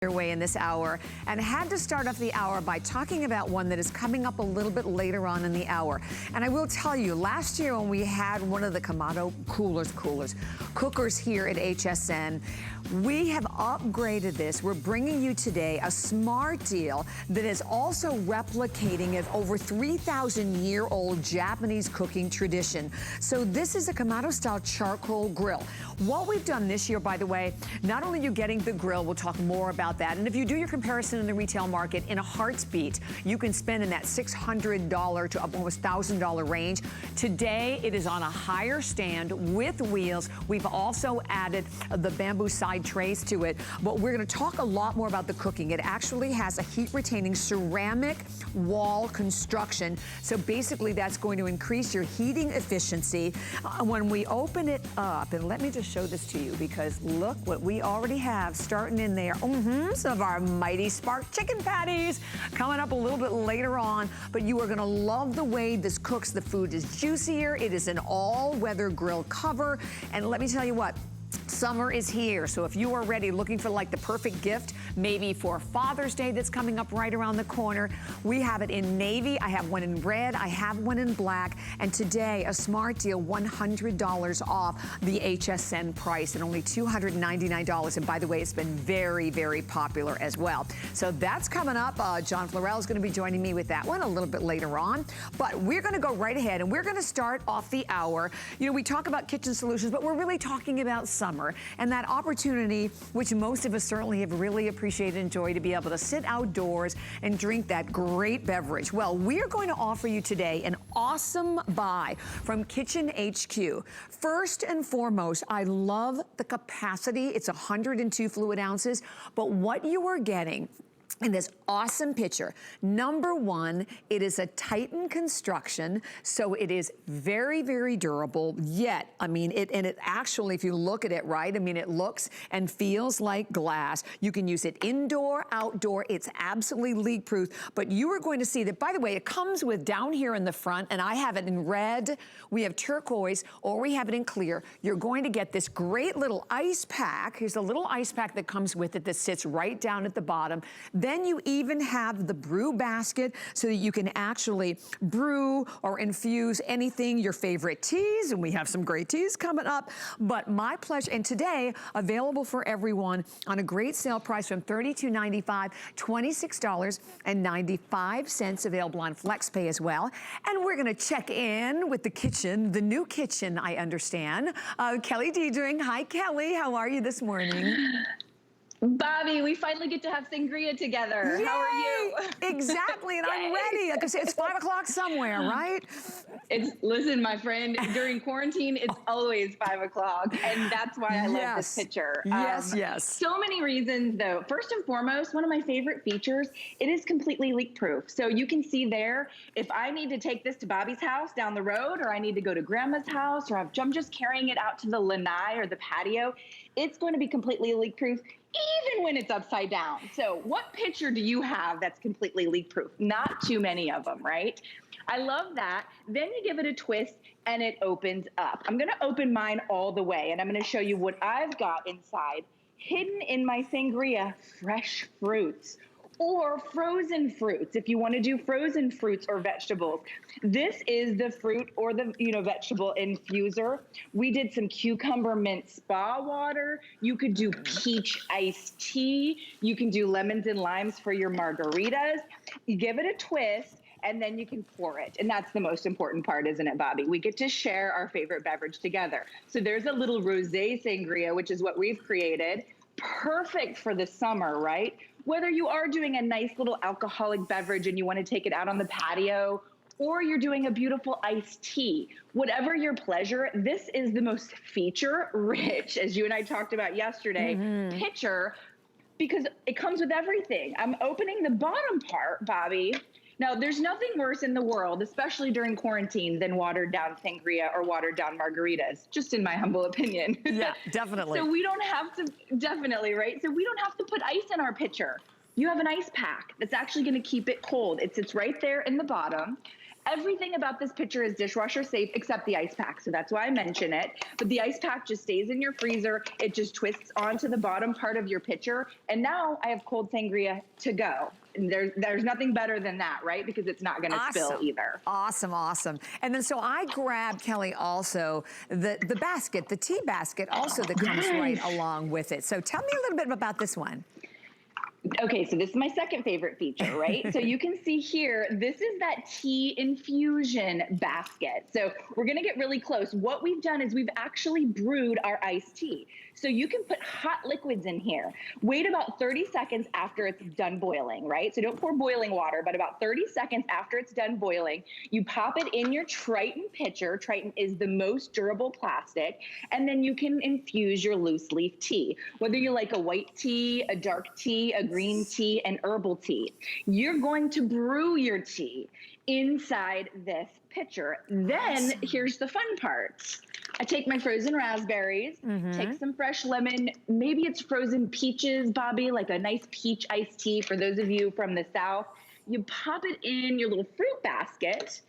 your way in this hour, and had to start off the hour by talking about one that is coming up a little bit later on in the hour. And I will tell you, last year when we had one of the Kimono cookers here at HSN, we have upgraded this. We're bringing you today a smart deal that is also replicating an over 3,000-year-old Japanese cooking tradition. So this is a Kimono-style charcoal grill. What we've done this year, by the way, not only are you getting the grill, we'll talk more about that, and if you do your comparison in the retail market, in a heart's beat, you can spend in that $600 to almost $1,000 range. Today, it is on a higher stand with wheels. We've also added the bamboo side trays to it, but we're gonna talk a lot more about the cooking. It actually has a heat-retaining ceramic wall construction, so basically that's going to increase your heating efficiency. When we open it up, and let me just show this to you, because look what we already have starting in there. Some of our mighty spark chicken patties coming up a little bit later on, but you are gonna love the way this cooks. The food is juicier. It is an all-weather grill cover, and let me tell you what, summer is here, so if you are ready, looking for like the perfect gift, maybe for Father's Day that's coming up right around the corner, we have it in navy, I have one in red, I have one in black, and today, a smart deal, $100 off the HSN price at only $299, and by the way, it's been very, very popular as well. So that's coming up. John Florell is gonna be joining me with that one a little bit later on, but we're gonna go right ahead, and we're gonna start off the hour. You know, we talk about kitchen solutions, but we're really talking about summer, and that opportunity, which most of us certainly have really appreciated and enjoyed, to be able to sit outdoors and drink that great beverage. Well, we're going to offer you today an awesome buy from Kitchen HQ. First and foremost, I love the capacity. It's 102 fluid ounces, but what you are getting in this awesome picture, number one, it is a Titan construction, so it is very, very durable, yet, I mean, it actually, if you look at it right, I mean, it looks and feels like glass. You can use it indoor, outdoor, it's absolutely leak-proof, but you are going to see that, by the way, it comes with down here in the front, and I have it in red, we have turquoise, or we have it in clear. You're going to get this great little ice pack. Here's a little ice pack that comes with it that sits right down at the bottom. Then you even have the brew basket so that you can actually brew or infuse anything, your favorite teas, and we have some great teas coming up. But my pleasure, and today, available for everyone on a great sale price from $32.95, $26.95, available on FlexPay as well. And we're gonna check in with the kitchen, the new kitchen, I understand. Kelly Diedring. Hi, Kelly, how are you this morning? Bobby, we finally get to have sangria together. Yay! How are you? Exactly, and I'm ready. Like I said, it's 5 o'clock somewhere, right? Listen, my friend, during quarantine, it's always 5 o'clock, and that's why I love this picture. Yes. So many reasons, though. First and foremost, one of my favorite features, it is completely leak-proof. So you can see there, if I need to take this to Bobby's house down the road, or I need to go to Grandma's house, or I'm just carrying it out to the lanai or the patio, it's going to be completely leak-proof, even when it's upside down. So what picture do you have that's completely leak-proof? Not too many of them, right? I love that. Then you give it a twist and it opens up. I'm gonna open mine all the way, and I'm gonna show you what I've got inside. Hidden in my sangria, fresh fruits or frozen fruits, if you want to do frozen fruits or vegetables. This is the fruit or the vegetable infuser. We did some cucumber mint spa water. You could do peach iced tea. You can do lemons and limes for your margaritas. You give it a twist, and then you can pour it. And that's the most important part, isn't it, Bobby? We get to share our favorite beverage together. So there's a little rosé sangria, which is what we've created. Perfect for the summer, right? Whether you are doing a nice little alcoholic beverage and you want to take it out on the patio, or you're doing a beautiful iced tea, whatever your pleasure, this is the most feature-rich, as you and I talked about yesterday, pitcher, because it comes with everything. I'm opening the bottom part, Bobby. Now, there's nothing worse in the world, especially during quarantine, than watered down sangria or watered down margaritas, just in my humble opinion. Yeah, definitely. So we don't have to, definitely, right? So we don't have to put ice in our pitcher. You have an ice pack that's actually gonna keep it cold. It sits right there in the bottom. Everything about this pitcher is dishwasher safe except the ice pack. So that's why I mention it. But the ice pack just stays in your freezer. It just twists onto the bottom part of your pitcher. And now I have cold sangria to go. And there's nothing better than that, right? Because it's not going to spill either. Awesome, awesome. And then so I grabbed, Kelly, also the basket, the tea basket also that comes right along with it. So tell me a little bit about this one. Okay, so this is my second favorite feature, right? So you can see here, this is that tea infusion basket. So we're gonna get really close. What we've done is we've actually brewed our iced tea. So you can put hot liquids in here. Wait about 30 seconds after it's done boiling, right? So don't pour boiling water, but about 30 seconds after it's done boiling, you pop it in your Triton pitcher. Triton is the most durable plastic. And then you can infuse your loose leaf tea. Whether you like a white tea, a dark tea, a green tea, and herbal tea. You're going to brew your tea inside this pitcher. Then here's the fun part. I take my frozen raspberries, take some fresh lemon, maybe it's frozen peaches, Bobby, like a nice peach iced tea for those of you from the South. You pop it in your little fruit basket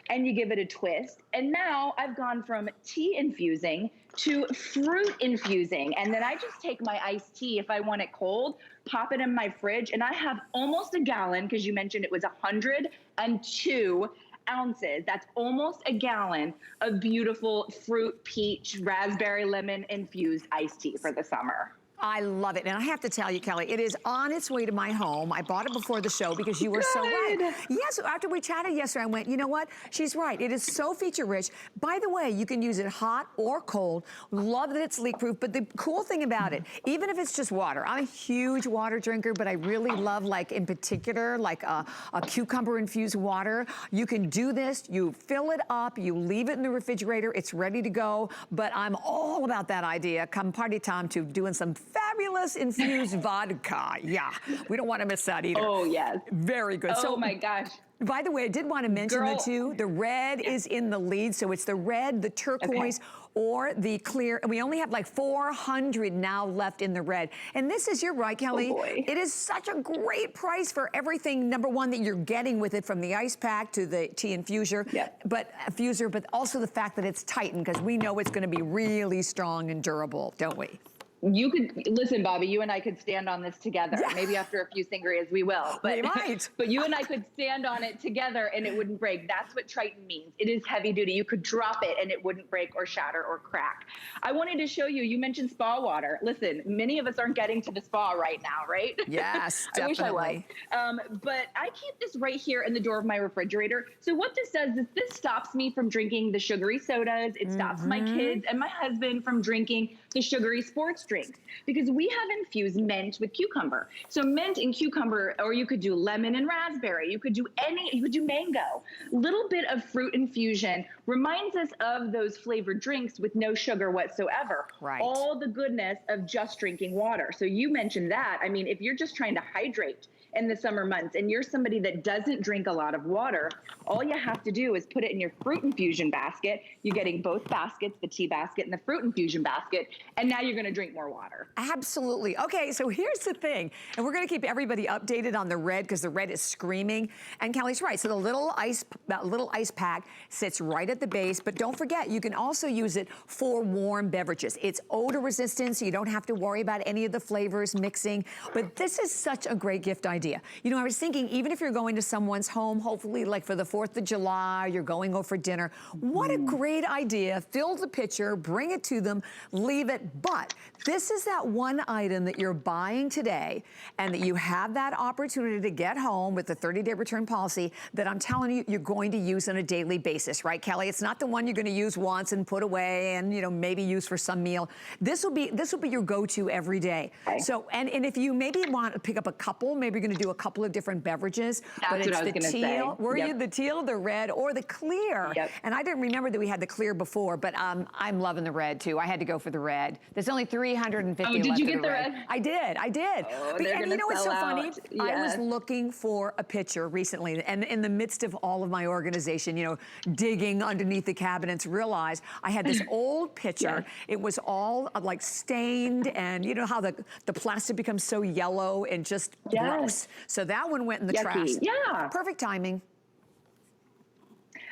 and you give it a twist. And now I've gone from tea infusing to fruit infusing. And then I just take my iced tea, if I want it cold, pop it in my fridge, and I have almost a gallon, because you mentioned it was 102 ounces. That's almost a gallon of beautiful fruit, peach, raspberry, lemon infused iced tea for the summer. I love it. And I have to tell you, Kelly, it is on its way to my home. I bought it before the show because you were so right. Yes, after we chatted yesterday, I went, you know what? She's right. It is so feature rich. By the way, you can use it hot or cold. Love that it's leak proof. But the cool thing about it, even if it's just water, I'm a huge water drinker, but I really love, like in particular, like a cucumber infused water. You can do this. You fill it up. You leave it in the refrigerator. It's ready to go. But I'm all about that idea. Come party time to doing some fabulous infused vodka. Yeah, we don't want to miss that either. Oh, yes. Very good. Oh, so, my gosh. By the way, I did want to mention the two. The red is in the lead, so it's the red, the turquoise, or the clear. We only have like 400 now left in the red. And this is, you're right, Kelly. Oh, boy. It is such a great price for everything, number one, that you're getting with it, from the ice pack to the tea infuser, but also the fact that it's Titan, because we know it's going to be really strong and durable, don't we? You could, listen, Bobby, you and I could stand on this together. Yeah. Maybe after a few sangrias we will. But, we might. But you and I could stand on it together and it wouldn't break. That's what Triton means. It is heavy duty. You could drop it and it wouldn't break or shatter or crack. I wanted to show you, you mentioned spa water. Listen, many of us aren't getting to the spa right now, right? Yes, definitely. I wish I was. But I keep this right here in the door of my refrigerator. So what this does is this stops me from drinking the sugary sodas. It stops my kids and my husband from drinking the sugary sports drinks, because we have infused mint with cucumber. So mint and cucumber, or you could do lemon and raspberry. You could do mango. Little bit of fruit infusion reminds us of those flavored drinks with no sugar whatsoever. Right. All the goodness of just drinking water. So you mentioned that. I mean, if you're just trying to hydrate in the summer months and you're somebody that doesn't drink a lot of water, all you have to do is put it in your fruit infusion basket. You're getting both baskets, the tea basket and the fruit infusion basket, and now you're going to drink more water. Absolutely. Okay, so here's the thing, and we're going to keep everybody updated on the red, because the red is screaming. And Kelly's right. So the little ice pack sits right at the base, but don't forget, you can also use it for warm beverages. It's odor resistant, so you don't have to worry about any of the flavors mixing. But this is such a great gift idea. You know, I was thinking, even if you're going to someone's home, hopefully like for the 4th of July, you're going over for dinner, what a great idea. Fill the pitcher, bring it to them, leave it. But this is that one item that you're buying today and that you have that opportunity to get home with the 30-day return policy that I'm telling you, you're going to use on a daily basis, right, Kelly? It's not the one you're going to use once and put away and, you know, maybe use for some meal. This will be your go-to every day. Okay. So, and if you maybe want to pick up a couple, maybe you're going to do a couple of different beverages. That's but what it's I was the going to teal. say. Were you the teal, the red, or the clear? Yep. And I didn't remember that we had the clear before, but I'm loving the red too. I had to go for the red. There's only 350 left. Did you get of the red? I did. Oh, and you know what's so funny? Yes. I was looking for a pitcher recently, and in the midst of all of my organization, you know, digging underneath the cabinets, realized I had this old pitcher. Yes. It was all like stained, and you know how the plastic becomes so yellow and just gross. So that one went in the trash. Yeah. Perfect timing.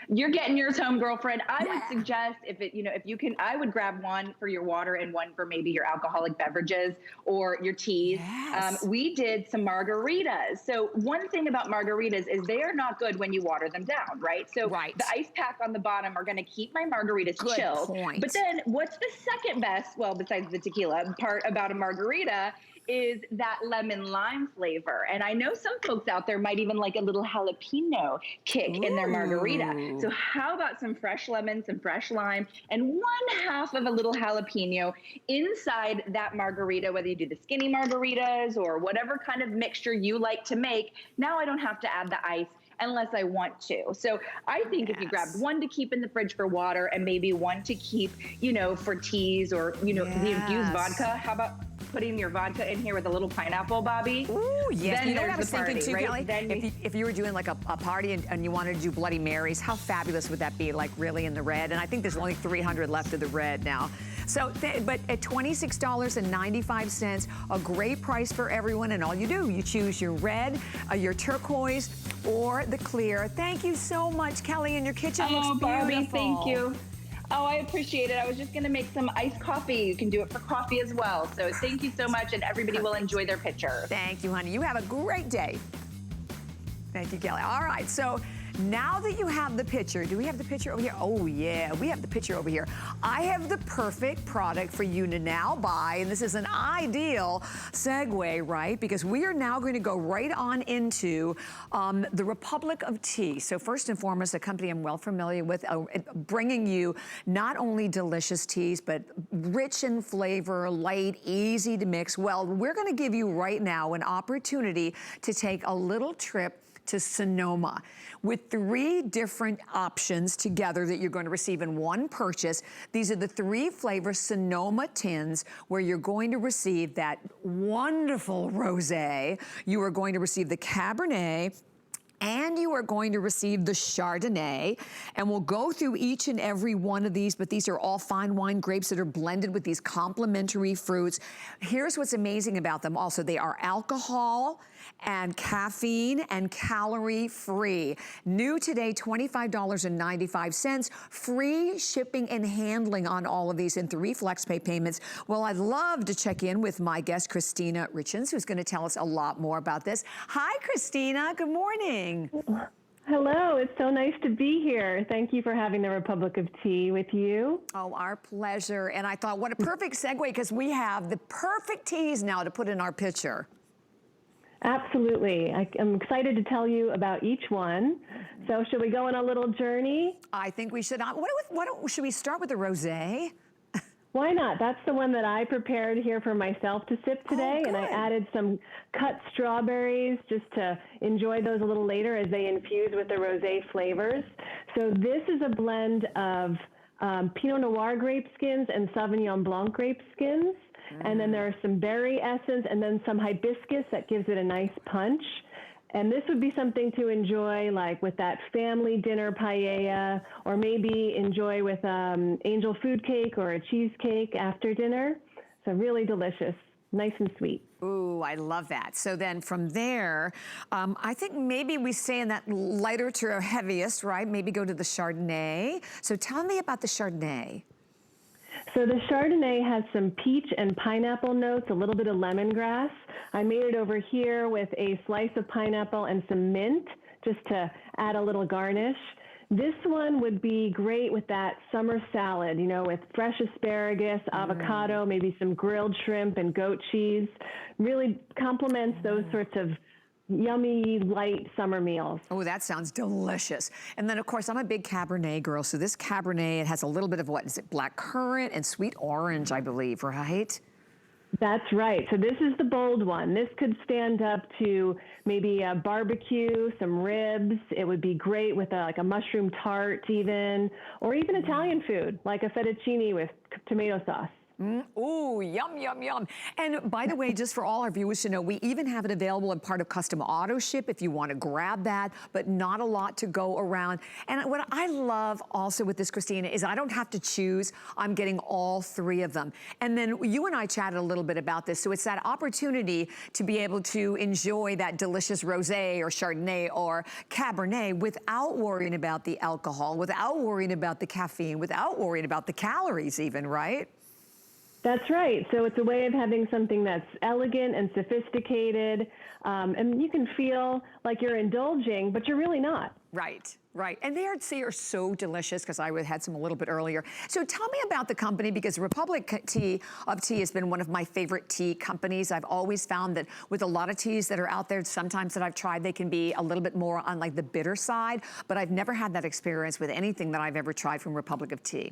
You're getting yours home, girlfriend. I would suggest if you can, I would grab one for your water and one for maybe your alcoholic beverages or your teas. Yes. We did some margaritas. So one thing about margaritas is they are not good when you water them down, right? So the ice pack on the bottom are going to keep my margaritas chilled. Point. But then what's the second best, well, besides the tequila part about a margarita, is that lemon lime flavor. And I know some folks out there might even like a little jalapeno kick in their margarita. So how about some fresh lemon, some fresh lime, and 1/2 of a little jalapeno inside that margarita, whether you do the skinny margaritas or whatever kind of mixture you like to make. Now I don't have to add the ice unless I want to. So I think if you grab one to keep in the fridge for water and maybe one to keep, for teas or, the infused vodka, how about putting your vodka in here with a little pineapple, Bobby? Ooh, yes. Then You know what I was there's the thinking too, party, right? Kelly? If you were doing like a party and you wanted to do Bloody Marys, how fabulous would that be, like really in the red? And I think there's only 300 left of the red now. So, but at $26.95, a great price for everyone, and all you do, you choose your red, your turquoise, or the clear. Thank you so much, Kelly, and your kitchen looks beautiful. Barbie, thank you. Oh, I appreciate it. I was just going to make some iced coffee. You can do it for coffee as well. So thank you so much, and everybody will enjoy their picture. Thank you, honey. You have a great day. Thank you, Kelly. All right, so now that you have the picture, do we have the picture over here? Oh, yeah, we have the picture over here. I have the perfect product for you to now buy, and this is an ideal segue, right? Because we are now going to go right on into the Republic of Tea. So first and foremost, a company I'm well familiar with, bringing you not only delicious teas, but rich in flavor, light, easy to mix. Well, we're going to give you right now an opportunity to take a little trip to Sonoma with 3 different options together that you're going to receive in one purchase. These are the 3 flavor Sonoma tins where you're going to receive that wonderful rosé. You are going to receive the Cabernet, and you are going to receive the Chardonnay, and we'll go through each and every one of these, but these are all fine wine grapes that are blended with these complementary fruits. Here's what's amazing about them also. They are alcohol and caffeine and calorie free. New today, $25.95. Free shipping and handling on all of these in 3 FlexPay payments. Well, I'd love to check in with my guest, Kristina Richards, who's going to tell us a lot more about this. Hi, Kristina. Good morning. Hello, it's so nice to be here. Thank you for having the Republic of Tea with you. Oh, our pleasure. And I thought, what a perfect segue, because we have the perfect teas now to put in our picture. Absolutely. I'm excited to tell you about each one. So should we go on a little journey? I think we should. Should we start with the rosé? Why not? That's the one that I prepared here for myself to sip today, and I added some cut strawberries just to enjoy those a little later as they infuse with the rosé flavors. So this is a blend of Pinot Noir grape skins and Sauvignon Blanc grape skins, and then there are some berry essence and then some hibiscus that gives it a nice punch. And this would be something to enjoy like with that family dinner paella, or maybe enjoy with angel food cake or a cheesecake after dinner. So really delicious, nice and sweet. Ooh, I love that. So then from there, I think maybe we stay in that lighter to heaviest, right? Maybe go to the Chardonnay. So tell me about the Chardonnay. So the Chardonnay has some peach and pineapple notes, a little bit of lemongrass. I made it over here with a slice of pineapple and some mint, just to add a little garnish. This one would be great with that summer salad, with fresh asparagus, avocado, maybe some grilled shrimp and goat cheese. Really complements those sorts of yummy, light summer meals. Oh, that sounds delicious. And then, of course, I'm a big Cabernet girl. So this Cabernet, it has a little bit of, what is it, black currant and sweet orange, I believe, right? That's right. So this is the bold one. This could stand up to maybe a barbecue, some ribs. It would be great with like a mushroom tart even, or even Italian food, like a fettuccine with tomato sauce. Ooh, yum, yum, yum. And by the way, just for all our viewers to know, we even have it available in part of custom auto ship if you want to grab that, but not a lot to go around. And what I love also with this, Kristina, is I don't have to choose. I'm getting all three of them. And then you and I chatted a little bit about this. So it's that opportunity to be able to enjoy that delicious rosé or Chardonnay or Cabernet without worrying about the alcohol, without worrying about the caffeine, without worrying about the calories even, right? That's right. So it's a way of having something that's elegant and sophisticated, and you can feel like you're indulging, but you're really not. Right, right. And they are so delicious because I had some a little bit earlier. So tell me about the company, because Republic of Tea has been one of my favorite tea companies. I've always found that with a lot of teas that are out there, sometimes that I've tried, they can be a little bit more on like the bitter side, but I've never had that experience with anything that I've ever tried from Republic of Tea.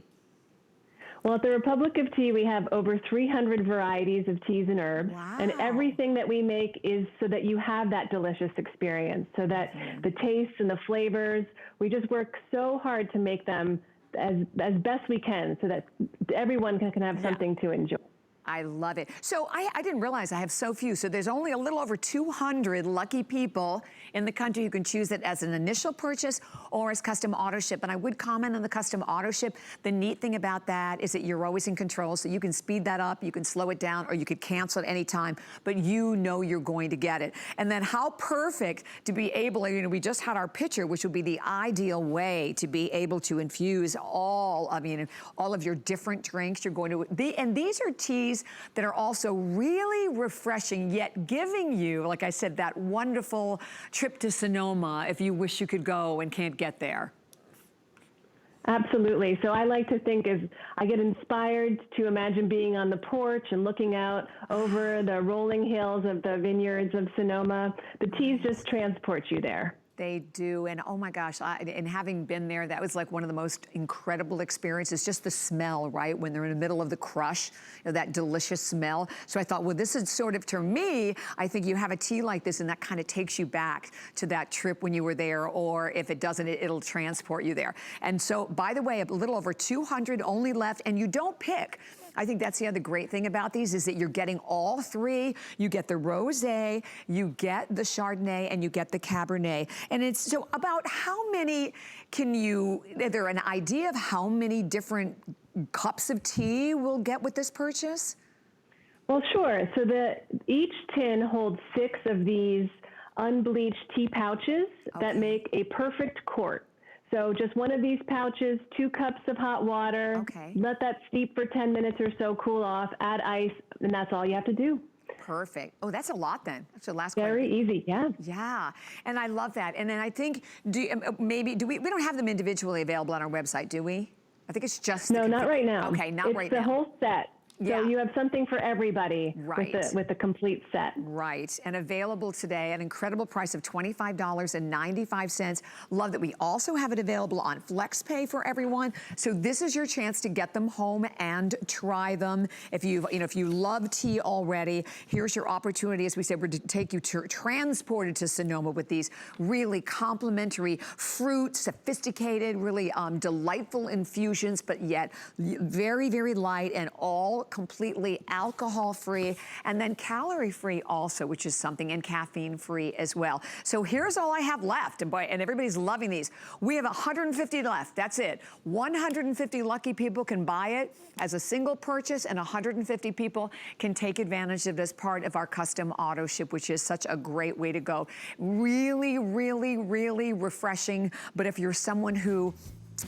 Well, at the Republic of Tea, we have over 300 varieties of teas and herbs. Wow. And everything that we make is so that you have that delicious experience, so that the tastes and the flavors, we just work so hard to make them as best we can so that everyone can have something to enjoy. I love it. So I didn't realize I have so few. So there's only a little over 200 lucky people in the country who can choose it as an initial purchase or as custom auto ship. And I would comment on the custom auto ship. The neat thing about that is that you're always in control. So you can speed that up, you can slow it down, or you could cancel at any time, but you know you're going to get it. And then how perfect to be able, we just had our picture, which would be the ideal way to be able to infuse all of your different drinks. You're going to, and these are teas that are also really refreshing, yet giving you, like I said, that wonderful trip to Sonoma if you wish you could go and can't get there. Absolutely. So I like to think I get inspired to imagine being on the porch and looking out over the rolling hills of the vineyards of Sonoma. The teas just transport you there. They do, and oh my gosh, and having been there, that was like one of the most incredible experiences, just the smell, right? When they're in the middle of the crush, that delicious smell. So I thought, well, this is sort of, to me, I think you have a tea like this and that kind of takes you back to that trip when you were there, or if it doesn't, it'll transport you there. And so, by the way, a little over 200 only left, and you don't pick. I think that's the other great thing about these is that you're getting all three. You get the rosé, you get the Chardonnay, and you get the Cabernet. And it's so about how many is there an idea of how many different cups of tea we'll get with this purchase? Well, sure. So each tin holds 6 of these unbleached tea pouches that make a perfect quart. So just one of these pouches, 2 cups of hot water. Okay. Let that steep for 10 minutes or so, cool off, add ice, and that's all you have to do. Perfect. Oh, that's a lot then. That's the last Very easy, yeah. Yeah, and I love that. And then I think, we don't have them individually available on our website, do we? I think it's just No, not right now. Okay, not right now. It's the whole set. Yeah. So you have something for everybody with the complete set. Right, and available today at an incredible price of $25.95. Love that we also have it available on FlexPay for everyone. So this is your chance to get them home and try them. If you love tea already, here's your opportunity. As we said, we're to take you transported to Sonoma with these really complimentary fruit, sophisticated, really delightful infusions, but yet very, very light and all completely alcohol-free, and then calorie-free also, which is something, and caffeine-free as well. So here's all I have left, and everybody's loving these. We have 150 left, that's it. 150 lucky people can buy it as a single purchase, and 150 people can take advantage of this part of our custom auto ship, which is such a great way to go. Really, really, really refreshing, but if you're someone who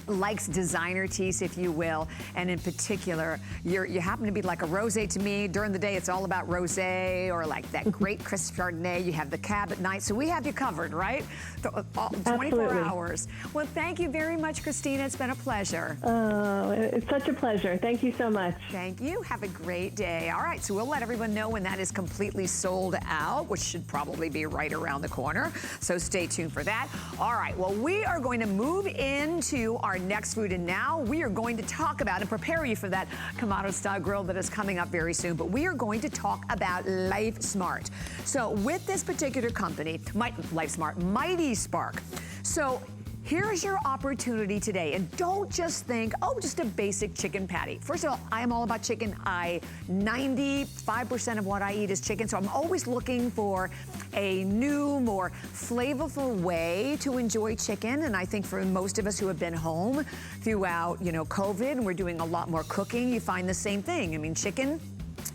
likes designer teas, if you will, and in particular, you happen to be like a rosé to me. During the day, it's all about rosé, or like that great crisp Chardonnay. You have the cab at night, so we have you covered, right? 24 hours. Well, thank you very much, Kristina. It's been a pleasure. Oh, it's such a pleasure. Thank you so much. Thank you. Have a great day. All right, so we'll let everyone know when that is completely sold out, which should probably be right around the corner. So stay tuned for that. All right, well, we are going to move into our next food, and now we are going to talk about and prepare you for that Kimono style grill that is coming up very soon. But we are going to talk about Life Smart. So with this particular company, Life Smart, Mighty Spark. So Here's your opportunity today, and don't just think, oh, just a basic chicken patty. First of all, I am all about chicken. 95% of what I eat is chicken, so I'm always looking for a new, more flavorful way to enjoy chicken. And I think for most of us who have been home throughout, COVID, and we're doing a lot more cooking, you find the same thing. I mean, chicken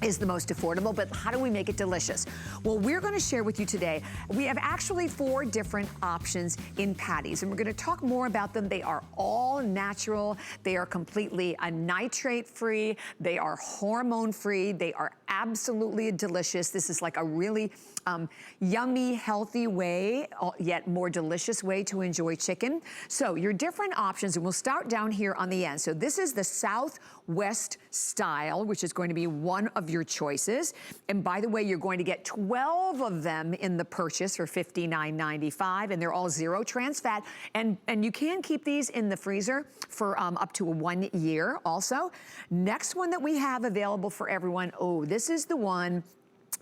is the most affordable, but how do we make it delicious? Well, we're gonna share with you today, we have actually 4 different options in patties, and we're gonna talk more about them. They are all natural. They are completely nitrate-free. They are hormone-free. They are absolutely delicious. This is like a really yummy, healthy way, yet more delicious way to enjoy chicken. So your different options, and we'll start down here on the end. So this is the Southwest style, which is going to be one of your choices. And by the way, you're going to get 12 of them in the purchase for $59.95, and they're all 0 trans fat. And you can keep these in the freezer for up to 1 year also. Next one that we have available for everyone, oh, this is the one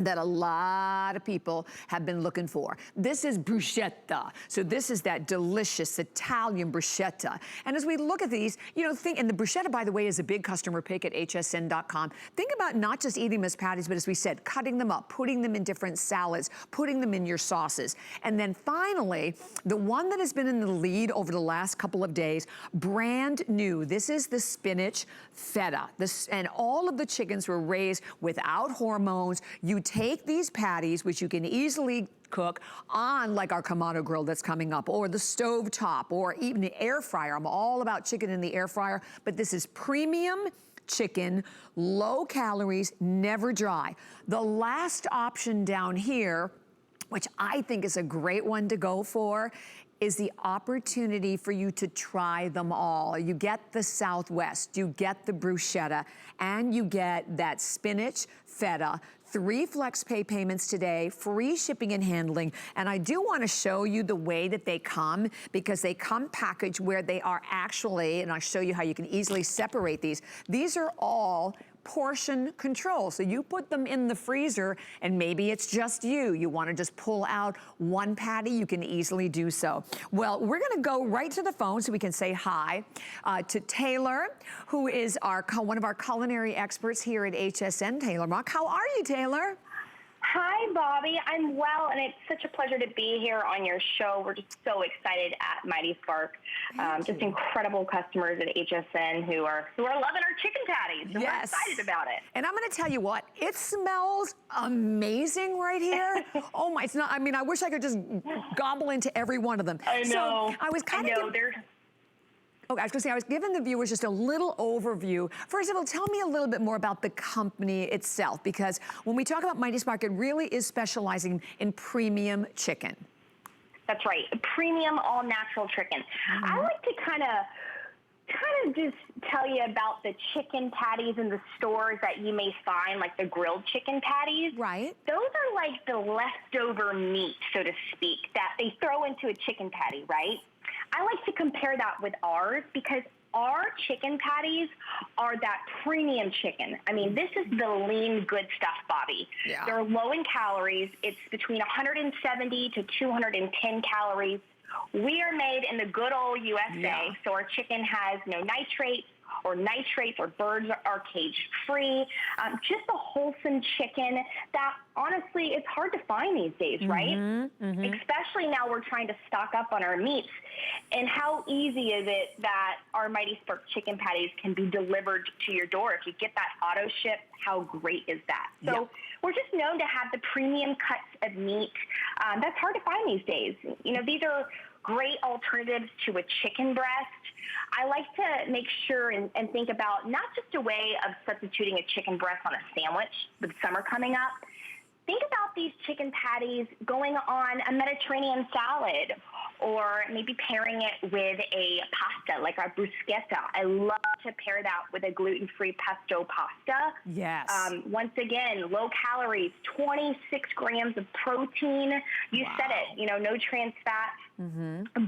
that a lot of people have been looking for. This is bruschetta. So this is that delicious Italian bruschetta. And as we look at these, and the bruschetta, by the way, is a big customer pick at hsn.com. Think about not just eating them as patties, but as we said, cutting them up, putting them in different salads, putting them in your sauces. And then finally, the one that has been in the lead over the last couple of days, brand new. This is the Spinach Feta. And all of the chickens were raised without hormones. You take these patties, which you can easily cook on like our Kimono Grill that's coming up, or the stove top, or even the air fryer. I'm all about chicken in the air fryer, but this is premium chicken, low calories, never dry. The last option down here, which I think is a great one to go for, is the opportunity for you to try them all. You get the Southwest, you get the bruschetta, and you get that spinach feta. 3 flex pay payments today, free shipping and handling. And I do want to show you the way that they come, because they come packaged where they are actually, and I'll show you how you can easily separate these. These are all portion control. So you put them in the freezer, and maybe it's just you want to just pull out 1 patty, you can easily do so. Well, we're going to go right to the phone so we can say hi to Taylor, who is one of our culinary experts here at HSN. Taylor Mock, how are you, Taylor? Hi, Bobby. I'm well, and it's such a pleasure to be here on your show. We're just so excited at Mighty Spark. Just incredible customers at HSN who are loving our chicken patties. And yes. We're excited about it. And I'm going to tell you what, it smells amazing right here. Oh my, it's not. I mean, I wish I could just gobble into every one of them. I know. So I was kind of. Okay, I was going to say, I was giving the viewers just a little overview. First of all, tell me a little bit more about the company itself, because when we talk about Mighty Spark, it really is specializing in premium chicken. That's right, premium all-natural chicken. I like to kind of just tell you about the chicken patties in the stores that you may find, like the grilled chicken patties. Right. Those are like the leftover meat, so to speak, that they throw into a chicken patty, right? I like to compare that with ours, because our chicken patties are that premium chicken. I mean, this is the lean, good stuff, Bobby. Yeah. They're low in calories. It's between 170 to 210 calories. We are made in the good old USA, so our chicken has no nitrates, or birds are cage-free. Just a wholesome chicken that, honestly, it's hard to find these days, right? Especially now we're trying to stock up on our meats. And how easy is it that our Mighty Spark chicken patties can be delivered to your door? If you get that auto ship, how great is that? So we're just known to have the premium cuts of meat. That's hard to find these days. These are great alternatives to a chicken breast. I like to make sure and think about not just a way of substituting a chicken breast on a sandwich with summer coming up. Think about these chicken patties going on a Mediterranean salad, or maybe pairing it with a pasta like our bruschetta. I love to pair that with a gluten-free pesto pasta. Yes. Once again, low calories, 26 grams of protein. You said it, no trans fat.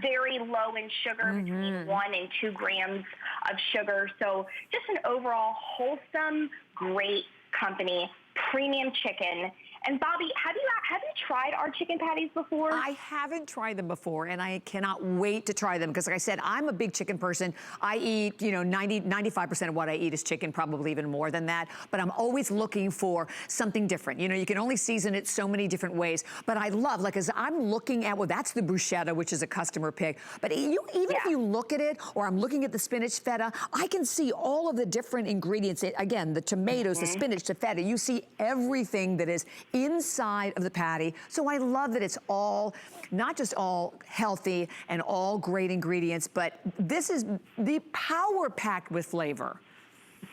Very low in sugar, between 1 and 2 grams of sugar. So just an overall wholesome, great company, premium chicken. And Bobby, have you tried our chicken patties before? I haven't tried them before, and I cannot wait to try them because, like I said, I'm a big chicken person. I eat, 95% of what I eat is chicken, probably even more than that. But I'm always looking for something different. You can only season it so many different ways. But I love, as I'm looking at, well, that's the bruschetta, which is a customer pick. But even if you look at it, or I'm looking at the spinach feta, I can see all of the different ingredients. Again, the tomatoes, the spinach, the feta. You see everything that is inside of the patty. So I love that it's all, not just all healthy and all great ingredients, but this is the power packed with flavor.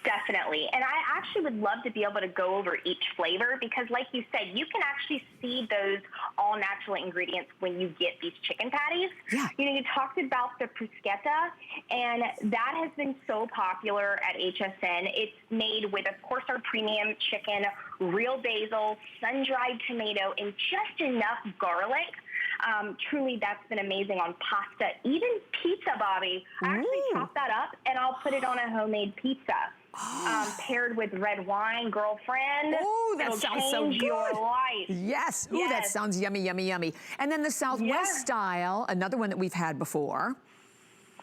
Definitely. And I actually would love to be able to go over each flavor because, like you said, you can actually see those all-natural ingredients when you get these chicken patties. Yeah. You talked about the bruschetta, and that has been so popular at HSN. It's made with, of course, our premium chicken, real basil, sun-dried tomato, and just enough garlic. Truly, that's been amazing on pasta, even pizza, Bobby. I actually chop that up, and I'll put it on a homemade pizza. Paired with red wine, girlfriend. Oh, that sounds so good. Your life. Yes. Ooh, that sounds yummy, yummy, yummy. And then the Southwest style, another one that we've had before.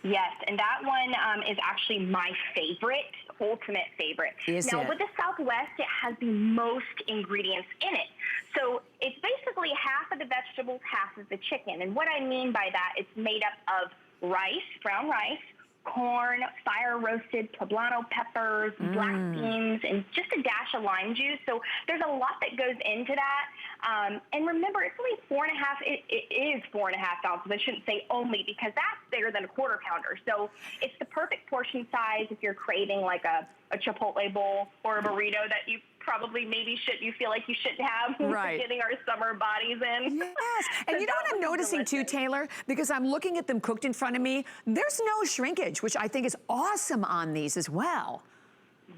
Yes, and that one is actually my favorite, ultimate favorite. With the Southwest, it has the most ingredients in it. So it's basically half of the vegetables, half of the chicken. And what I mean by that, it's made up of rice, brown rice, corn, fire-roasted poblano peppers, black beans, and just a dash of lime juice. So there's a lot that goes into that. And remember, it's only 4.5, it is 4.5 ounces. I shouldn't say only because that's bigger than a quarter pounder. So it's the perfect portion size if you're craving like a Chipotle bowl or a burrito that you probably you feel like you shouldn't have getting our summer bodies in. Yes, and you know what I'm noticing too, Taylor? Because I'm looking at them cooked in front of me, there's no shrinkage, which I think is awesome on these as well.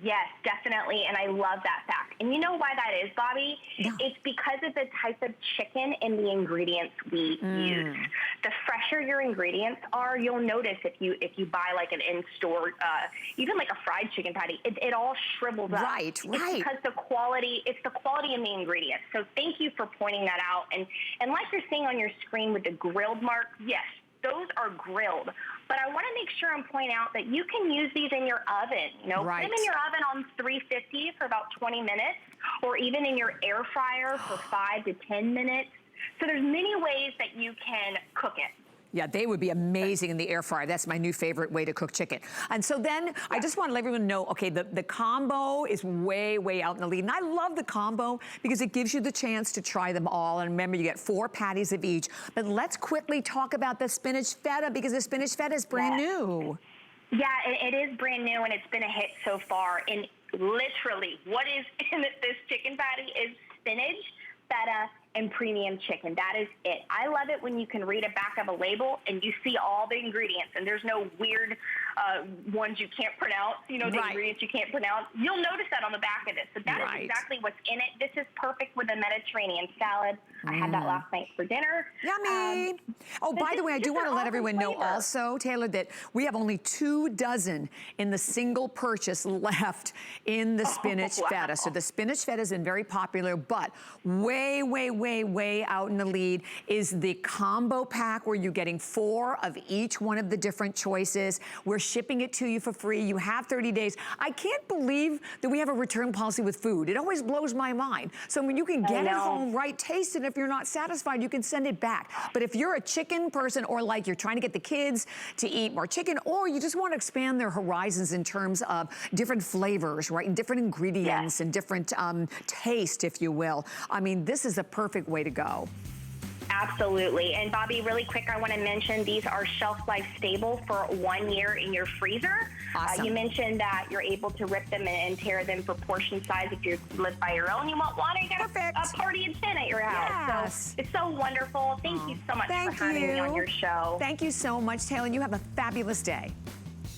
Yes, definitely, and I love that fact. And you know why that is, Bobby? Yeah. It's because of the type of chicken and the ingredients we use. The fresher your ingredients are, you'll notice if you buy like an in-store, even like a fried chicken patty, it all shrivels up. Right. It's because it's the quality in the ingredients. So thank you for pointing that out. And like you're seeing on your screen with the grilled mark, yes, those are grilled. But I want to make sure and point out that you can use these in your oven. Put them in your oven on 350 for about 20 minutes, or even in your air fryer for 5 to 10 minutes. So there's many ways that you can cook it. Yeah, they would be amazing in the air fryer. That's my new favorite way to cook chicken. And so then I just want to let everyone know, okay, the combo is way, way out in the lead. And I love the combo because it gives you the chance to try them all. And remember, you get 4 patties of each. But let's quickly talk about the spinach feta because the spinach feta is brand new. Yeah, it is brand new and it's been a hit so far. And literally, what is in this chicken patty is spinach, feta, and premium chicken. That is it. I love it when you can read a back of a label and you see all the ingredients and there's no weird ones you can't pronounce, the ingredients you can't pronounce. You'll notice that on the back of this. So that is exactly what's in it. This is perfect with a Mediterranean salad. I had that last night for dinner. Yummy. By the way, I do want to let everyone know also, Taylor, that we have only 2 dozen in the single purchase left in the spinach feta. So the spinach feta has been very popular, but way, way, way, way out in the lead is the combo pack where you're getting 4 of each one of the different choices. We're shipping it to you for free. You have 30 days. I can't believe that we have a return policy with food. It always blows my mind. So when you can get it home, taste it. If you're not satisfied, you can send it back. But if you're a chicken person or like you're trying to get the kids to eat more chicken or you just want to expand their horizons in terms of different flavors, and different ingredients and different taste, if you will. I mean, this is a perfect way to go. Absolutely. And Bobby, really quick, I want to mention these are shelf life stable for 1 year in your freezer. Awesome. You mentioned that you're able to rip them and tear them for portion size if you live by your own. You want one, you got a party of 10 at your house. Yes. So it's so wonderful. Thank you so much for having me on your show. Thank you so much, Taylor. You have a fabulous day.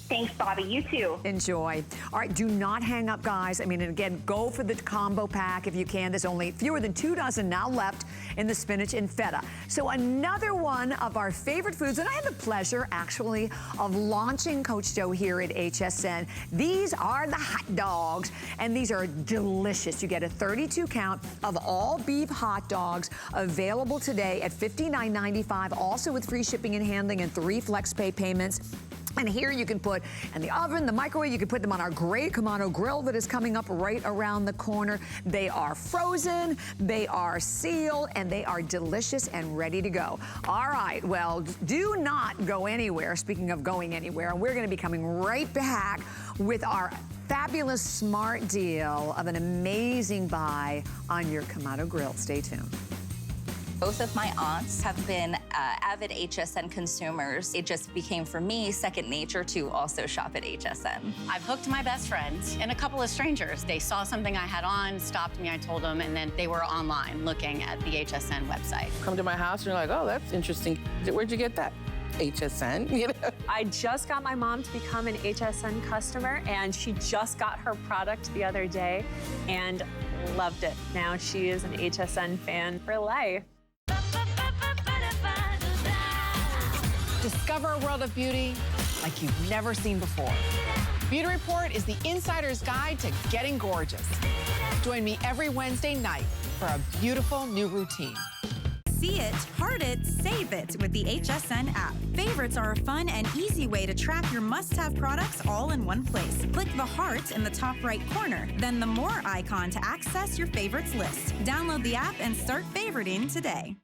Thanks, Bobby. You too. Enjoy. All right, do not hang up, guys. I mean, and again, go for the combo pack if you can. There's only fewer than 2 dozen now left in the spinach and feta. So another one of our favorite foods, and I had the pleasure, actually, of launching Coach Joe here at HSN. These are the hot dogs, and these are delicious. You get a 32 count of all beef hot dogs available today at $59.95, also with free shipping and handling and 3 flex pay payments. And here you can put in the oven, the microwave, you can put them on our great Kimono Grill that is coming up right around the corner. They are frozen, they are sealed, and they are delicious and ready to go. All right, well, do not go anywhere. Speaking of going anywhere, we're gonna be coming right back with our fabulous smart deal of an amazing buy on your Kimono Grill. Stay tuned. Both of my aunts have been avid HSN consumers. It just became, for me, second nature to also shop at HSN. I've hooked my best friends and a couple of strangers. They saw something I had on, stopped me, I told them, and then they were online looking at the HSN website. Come to my house and you're like, oh, that's interesting. Where'd you get that? HSN, you know? I just got my mom to become an HSN customer, and she just got her product the other day and loved it. Now she is an HSN fan for life. Discover a world of beauty like you've never seen before. Beauty Report is the insider's guide to getting gorgeous. Join me every Wednesday night for a beautiful new routine. See it, heart it, save it with the HSN app. Favorites are a fun and easy way to track your must-have products all in one place. Click the heart in the top right corner, then the More icon to access your favorites list. Download the app and start favoriting today.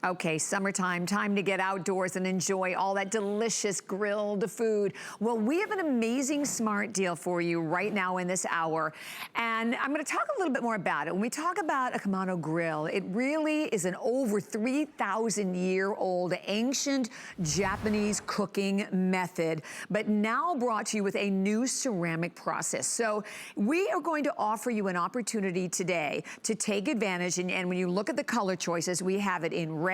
Okay, summertime, time to get outdoors and enjoy all that delicious grilled food. Well, we have an amazing smart deal for you right now in this hour. And I'm gonna talk a little bit more about it. When we talk about a Kimono Grill, it really is an over 3,000-year-old ancient Japanese cooking method, but now brought to you with a new ceramic process. So we are going to offer you an opportunity today to take advantage, and when you look at the color choices, we have it in red,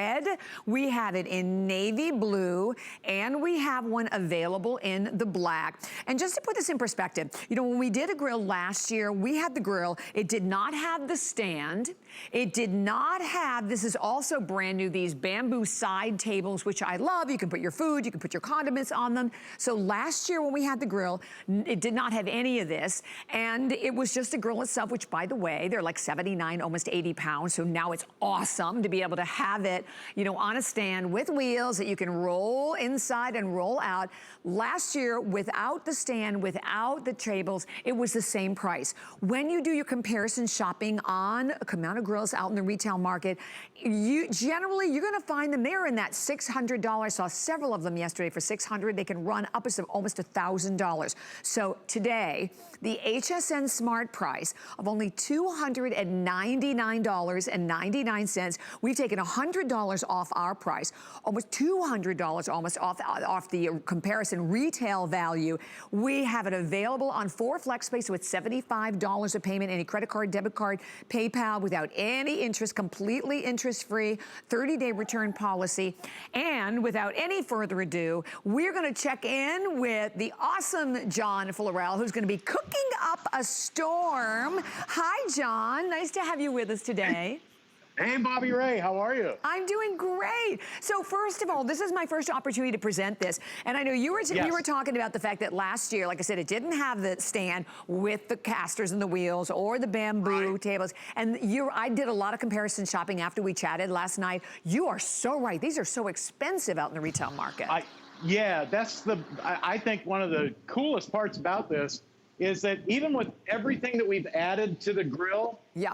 we have it in navy blue, and we have one available in the black. And just to put this in perspective, you know, when we did a grill last year, we had the grill, it did not have the stand, it did not have, this is also brand new, these bamboo side tables, which I love. You can put your food, you can put your condiments on them. So last year when we had the grill, it did not have any of this, and it was just a grill itself, which, by the way, they're like 79, almost 80 pounds, so now it's awesome to be able to have it, you know, on a stand with wheels that you can roll inside and roll out. Last year, without the stand, without the tables, it was the same price. When you do your comparison shopping on Kimono Grills out in the retail market, you're gonna find them there in that $600. I saw several of them yesterday for $600. They can run up to almost $1,000. So today, the HSN Smart price of only $299.99. We've taken $100 off our price, almost $200 almost off the comparison retail value. We have it available on 4 FlexPay with $75 a payment, any credit card, debit card, PayPal, without any interest, completely interest-free, 30-day return policy. And without any further ado, we're gonna check in with the awesome John Florell, who's gonna be cooking up a storm. Hi, John, nice to have you with us today. Hey, Bobby Ray, how are you? I'm doing great. So first of all, this is my first opportunity to present this. And I know you were we were talking about the fact that last year, like I said, it didn't have the stand with the casters and the wheels or the bamboo tables. And I did a lot of comparison shopping after we chatted last night. You are so right. These are so expensive out in the retail market. Yeah, that's I think one of the coolest parts about this is that even with everything that we've added to the grill, you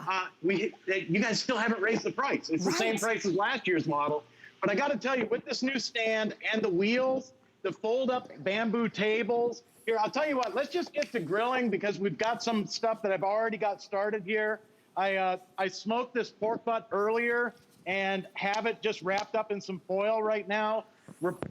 guys still haven't raised the price. It's the same price as last year's model. But I got to tell you, with this new stand and the wheels, the fold-up bamboo tables, here, I'll tell you what, let's just get to grilling because we've got some stuff that I've already got started here. I smoked this pork butt earlier and have it just wrapped up in some foil right now.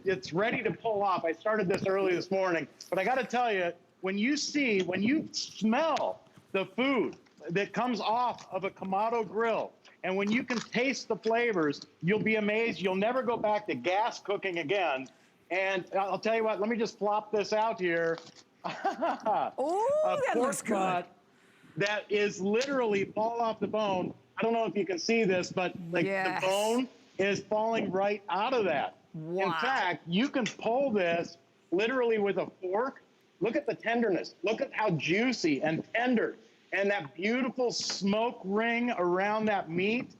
It's ready to pull off. I started this early this morning, but I got to tell you, when you smell the food that comes off of a Kimono Grill, and when you can taste the flavors, you'll be amazed. You'll never go back to gas cooking again. And I'll tell you what, let me just plop this out here. Oh, that looks good. That is literally fall off the bone. I don't know if you can see this, but like the bone is falling right out of that. Wow. In fact, you can pull this literally with a fork. Look at the tenderness. Look at how juicy and tender, and that beautiful smoke ring around that meat.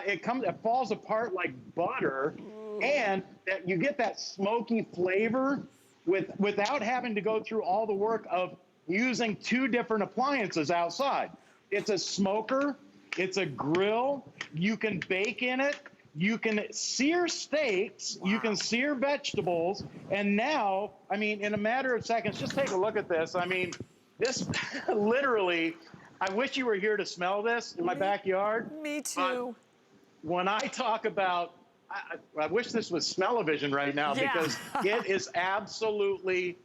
It falls apart like butter, and that you get that smoky flavor without having to go through all the work of using 2 different appliances outside. It's a smoker, it's a grill, you can bake in it, you can sear steaks, you can sear vegetables, and now, I mean, in a matter of seconds, just take a look at this. I mean, this literally, I wish you were here to smell this in my backyard. Me too. When I talk about, I wish this was smell-o-vision right now because it is absolutely,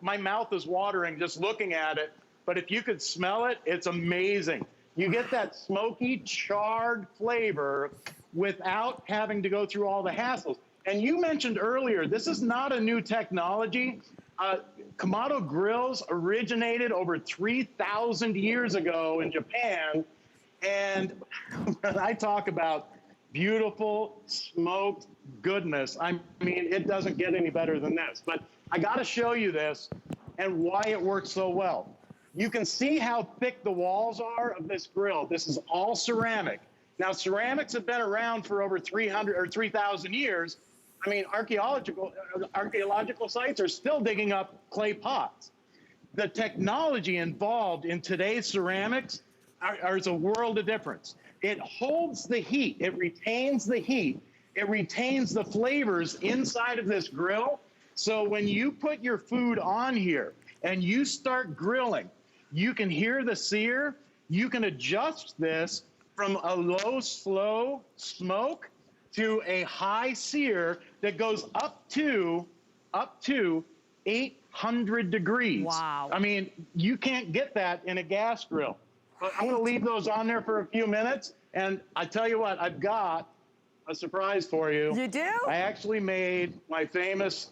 my mouth is watering just looking at it. But if you could smell it, it's amazing. You get that smoky, charred flavor without having to go through all the hassles. And you mentioned earlier, this is not a new technology. Komono grills originated over 3,000 years ago in Japan. And when I talk about beautiful smoked goodness, I mean, it doesn't get any better than this. But I got to show you this and why it works so well. You can see how thick the walls are of this grill. This is all ceramic. Now, ceramics have been around for over 300 or 3,000 years. I mean, archaeological sites are still digging up clay pots. The technology involved in today's ceramics is a world of difference. It holds the heat, it retains the heat, it retains the flavors inside of this grill. So when you put your food on here and you start grilling, you can hear the sear, you can adjust this from a low, slow smoke to a high sear that goes up to 800 degrees. Wow. I mean, you can't get that in a gas grill. But I'm gonna leave those on there for a few minutes, and I tell you what, I've got a surprise for you. You do? I actually made my famous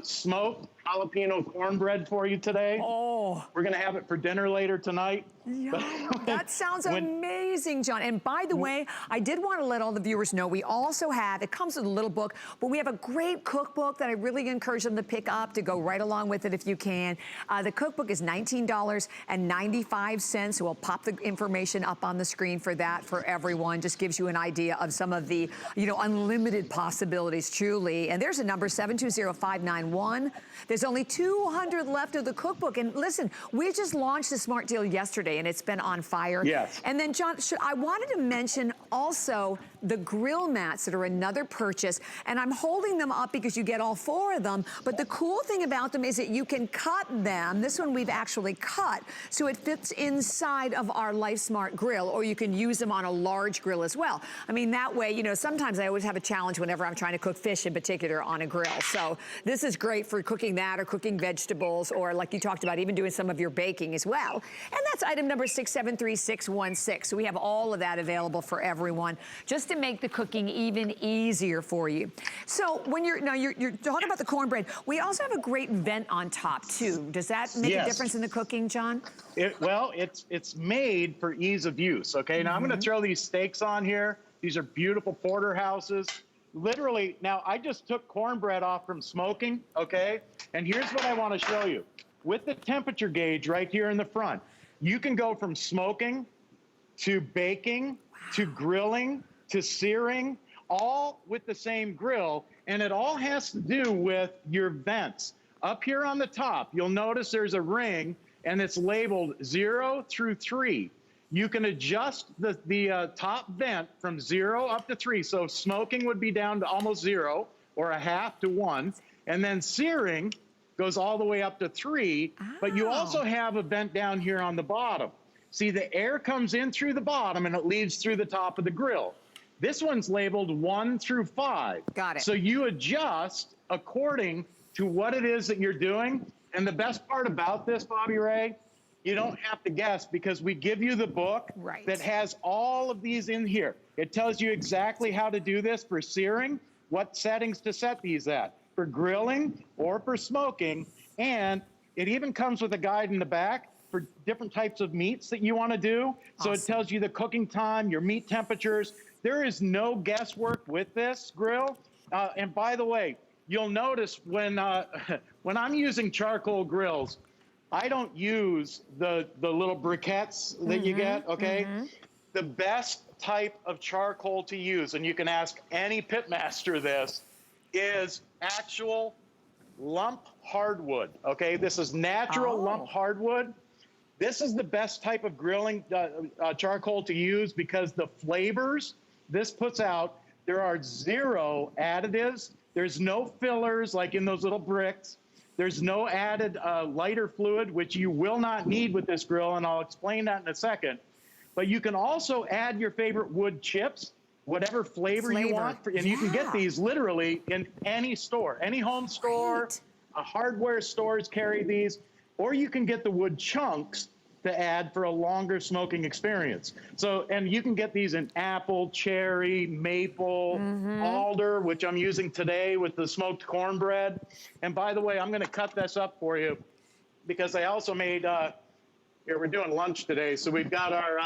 smoked jalapeno cornbread for you today. Oh. We're gonna have it for dinner later tonight. Yeah, that sounds amazing, John. And by the way, I did want to let all the viewers know we also have, it comes with a little book, but we have a great cookbook that I really encourage them to pick up to go right along with it if you can. The cookbook is $19.95. We'll pop the information up on the screen for that for everyone. Just gives you an idea of some of the, unlimited possibilities, truly. And there's a number, 720591. There's only 200 left of the cookbook. And listen, we just launched the Smart Deal yesterday, and it's been on fire. Yes. And then, John, I wanted to mention also the grill mats that are another purchase. And I'm holding them up because you get all 4 of them. But the cool thing about them is that you can cut them. This one we've actually cut, so it fits inside of our Life Smart grill, or you can use them on a large grill as well. I mean, that way, sometimes I always have a challenge whenever I'm trying to cook fish in particular on a grill. So this is great for cooking that or cooking vegetables, or like you talked about, even doing some of your baking as well. And that's item number 673616. So we have all of that available for everyone, just to make the cooking even easier for you. So when you're talking about the cornbread, we also have a great vent on top too. Does that make a difference in the cooking, John? It's made for ease of use. Okay, now I'm going to throw these steaks on here. These are beautiful porterhouses. Literally, now I just took cornbread off from smoking. Okay, and here's what I want to show you. With the temperature gauge right here in the front, you can go from smoking to baking to grilling to searing, all with the same grill, and it all has to do with your vents. Up here on the top, you'll notice there's a ring, and it's labeled 0 through 3. You can adjust the top vent from 0 up to 3, so smoking would be down to almost 0, or a half to 1, and then searing goes all the way up to 3, but you also have a vent down here on the bottom. See, the air comes in through the bottom and it leads through the top of the grill. This one's labeled 1 through 5. Got it. So you adjust according to what it is that you're doing. And the best part about this, Bobby Ray, you don't have to guess, because we give you the book that has all of these in here. It tells you exactly how to do this for searing, what settings to set these at. for grilling or for smoking. And it even comes with a guide in the back for different types of meats that you want to do. So it tells you the cooking time, your meat temperatures. There is no guesswork with this grill. And by the way, you'll notice when I'm using charcoal grills, I don't use the little briquettes that you get, okay? The best type of charcoal to use, and you can ask any pitmaster this, is actual lump hardwood, okay? This is natural lump hardwood. This is the best type of grilling charcoal to use because the flavors this puts out, there are 0 additives. There's no fillers like in those little bricks. There's no added lighter fluid, which you will not need with this grill, and I'll explain that in a second. But you can also add your favorite wood chips, whatever flavor you want, and you can get these literally in any store, any home store, hardware stores carry these, or you can get the wood chunks to add for a longer smoking experience. So, and you can get these in apple, cherry, maple, alder, which I'm using today with the smoked cornbread. And by the way, I'm gonna cut this up for you because I also made, here, we're doing lunch today, so we've got our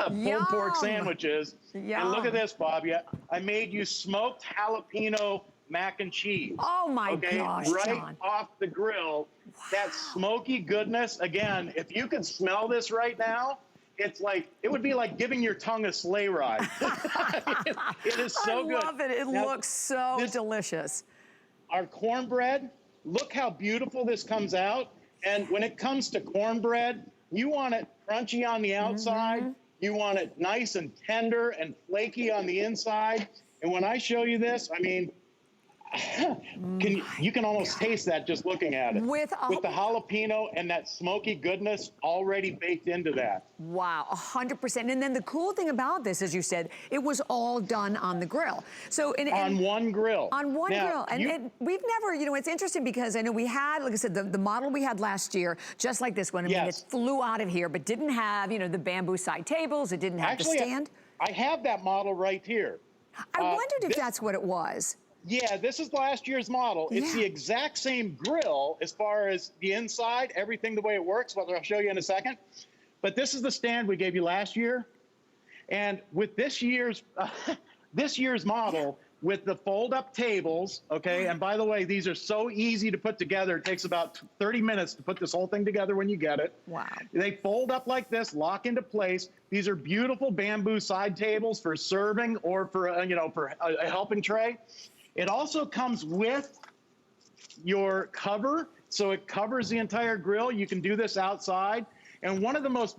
pulled pork sandwiches. And look at this, Bobby. I made you smoked jalapeno mac and cheese. Oh my gosh, right John. off the grill. That smoky goodness. Again, if you can smell this right now, it's like, it would be like giving your tongue a sleigh ride. It is so good. I love it. It looks so delicious. Our cornbread, look how beautiful this comes out. And when it comes to cornbread, you want it crunchy on the outside. You want it nice and tender and flaky on the inside. And when I show you this, I mean, you can almost taste that just looking at it. With the jalapeno and that smoky goodness already baked into that. Wow, 100%. And then the cool thing about this, as you said, it was all done on the grill. So on one grill. On one grill. And we've never, you know, it's interesting because I know we had, like I said, the model we had last year, just like this one. I mean, it flew out of here, but didn't have, you know, the bamboo side tables. It didn't have the stand. I have that model right here. I wondered if that's what it was. Yeah, this is last year's model. It's the exact same grill as far as the inside, everything the way it works, what I'll show you in a second. But this is the stand we gave you last year. And with this year's model, with the fold-up tables, okay, and by the way, these are so easy to put together. It takes about 30 minutes to put this whole thing together when you get it. Wow. They fold up like this, lock into place. These are beautiful bamboo side tables for serving or for, you know, for a helping tray. It also comes with your cover, so it covers the entire grill. You can do this outside. And one of the most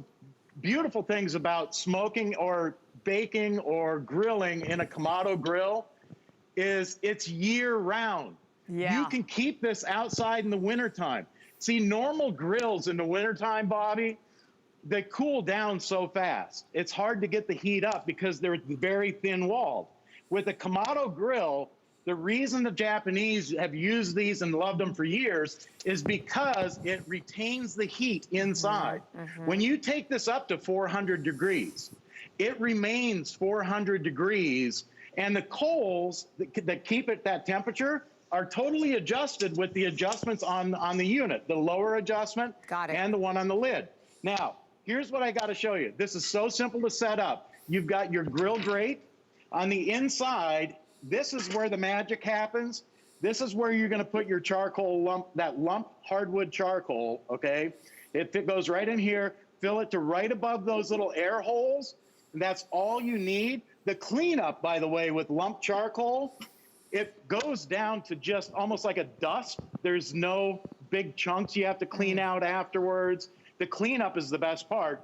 beautiful things about smoking or baking or grilling in a Kimono Grill is it's year-round. You can keep this outside in the wintertime. See, normal grills in the wintertime, Bobby, they cool down so fast. It's hard to get the heat up because they're very thin-walled. With a Kimono Grill, the reason the Japanese have used these and loved them for years is because it retains the heat inside. When you take this up to 400 degrees, it remains 400 degrees, and the coals that keep it that temperature are totally adjusted with the adjustments on the unit, the lower adjustment and the one on the lid. Now, here's what I got to show you. This is so simple to set up. You've got your grill grate. On the inside, this is where the magic happens. This is where you're going to put your charcoal lump, that lump hardwood charcoal, okay? It goes right in here. Fill it to right above those little air holes. And that's all you need. The cleanup, by the way, with lump charcoal, it goes down to just almost like a dust. There's no big chunks you have to clean out afterwards. The cleanup is the best part.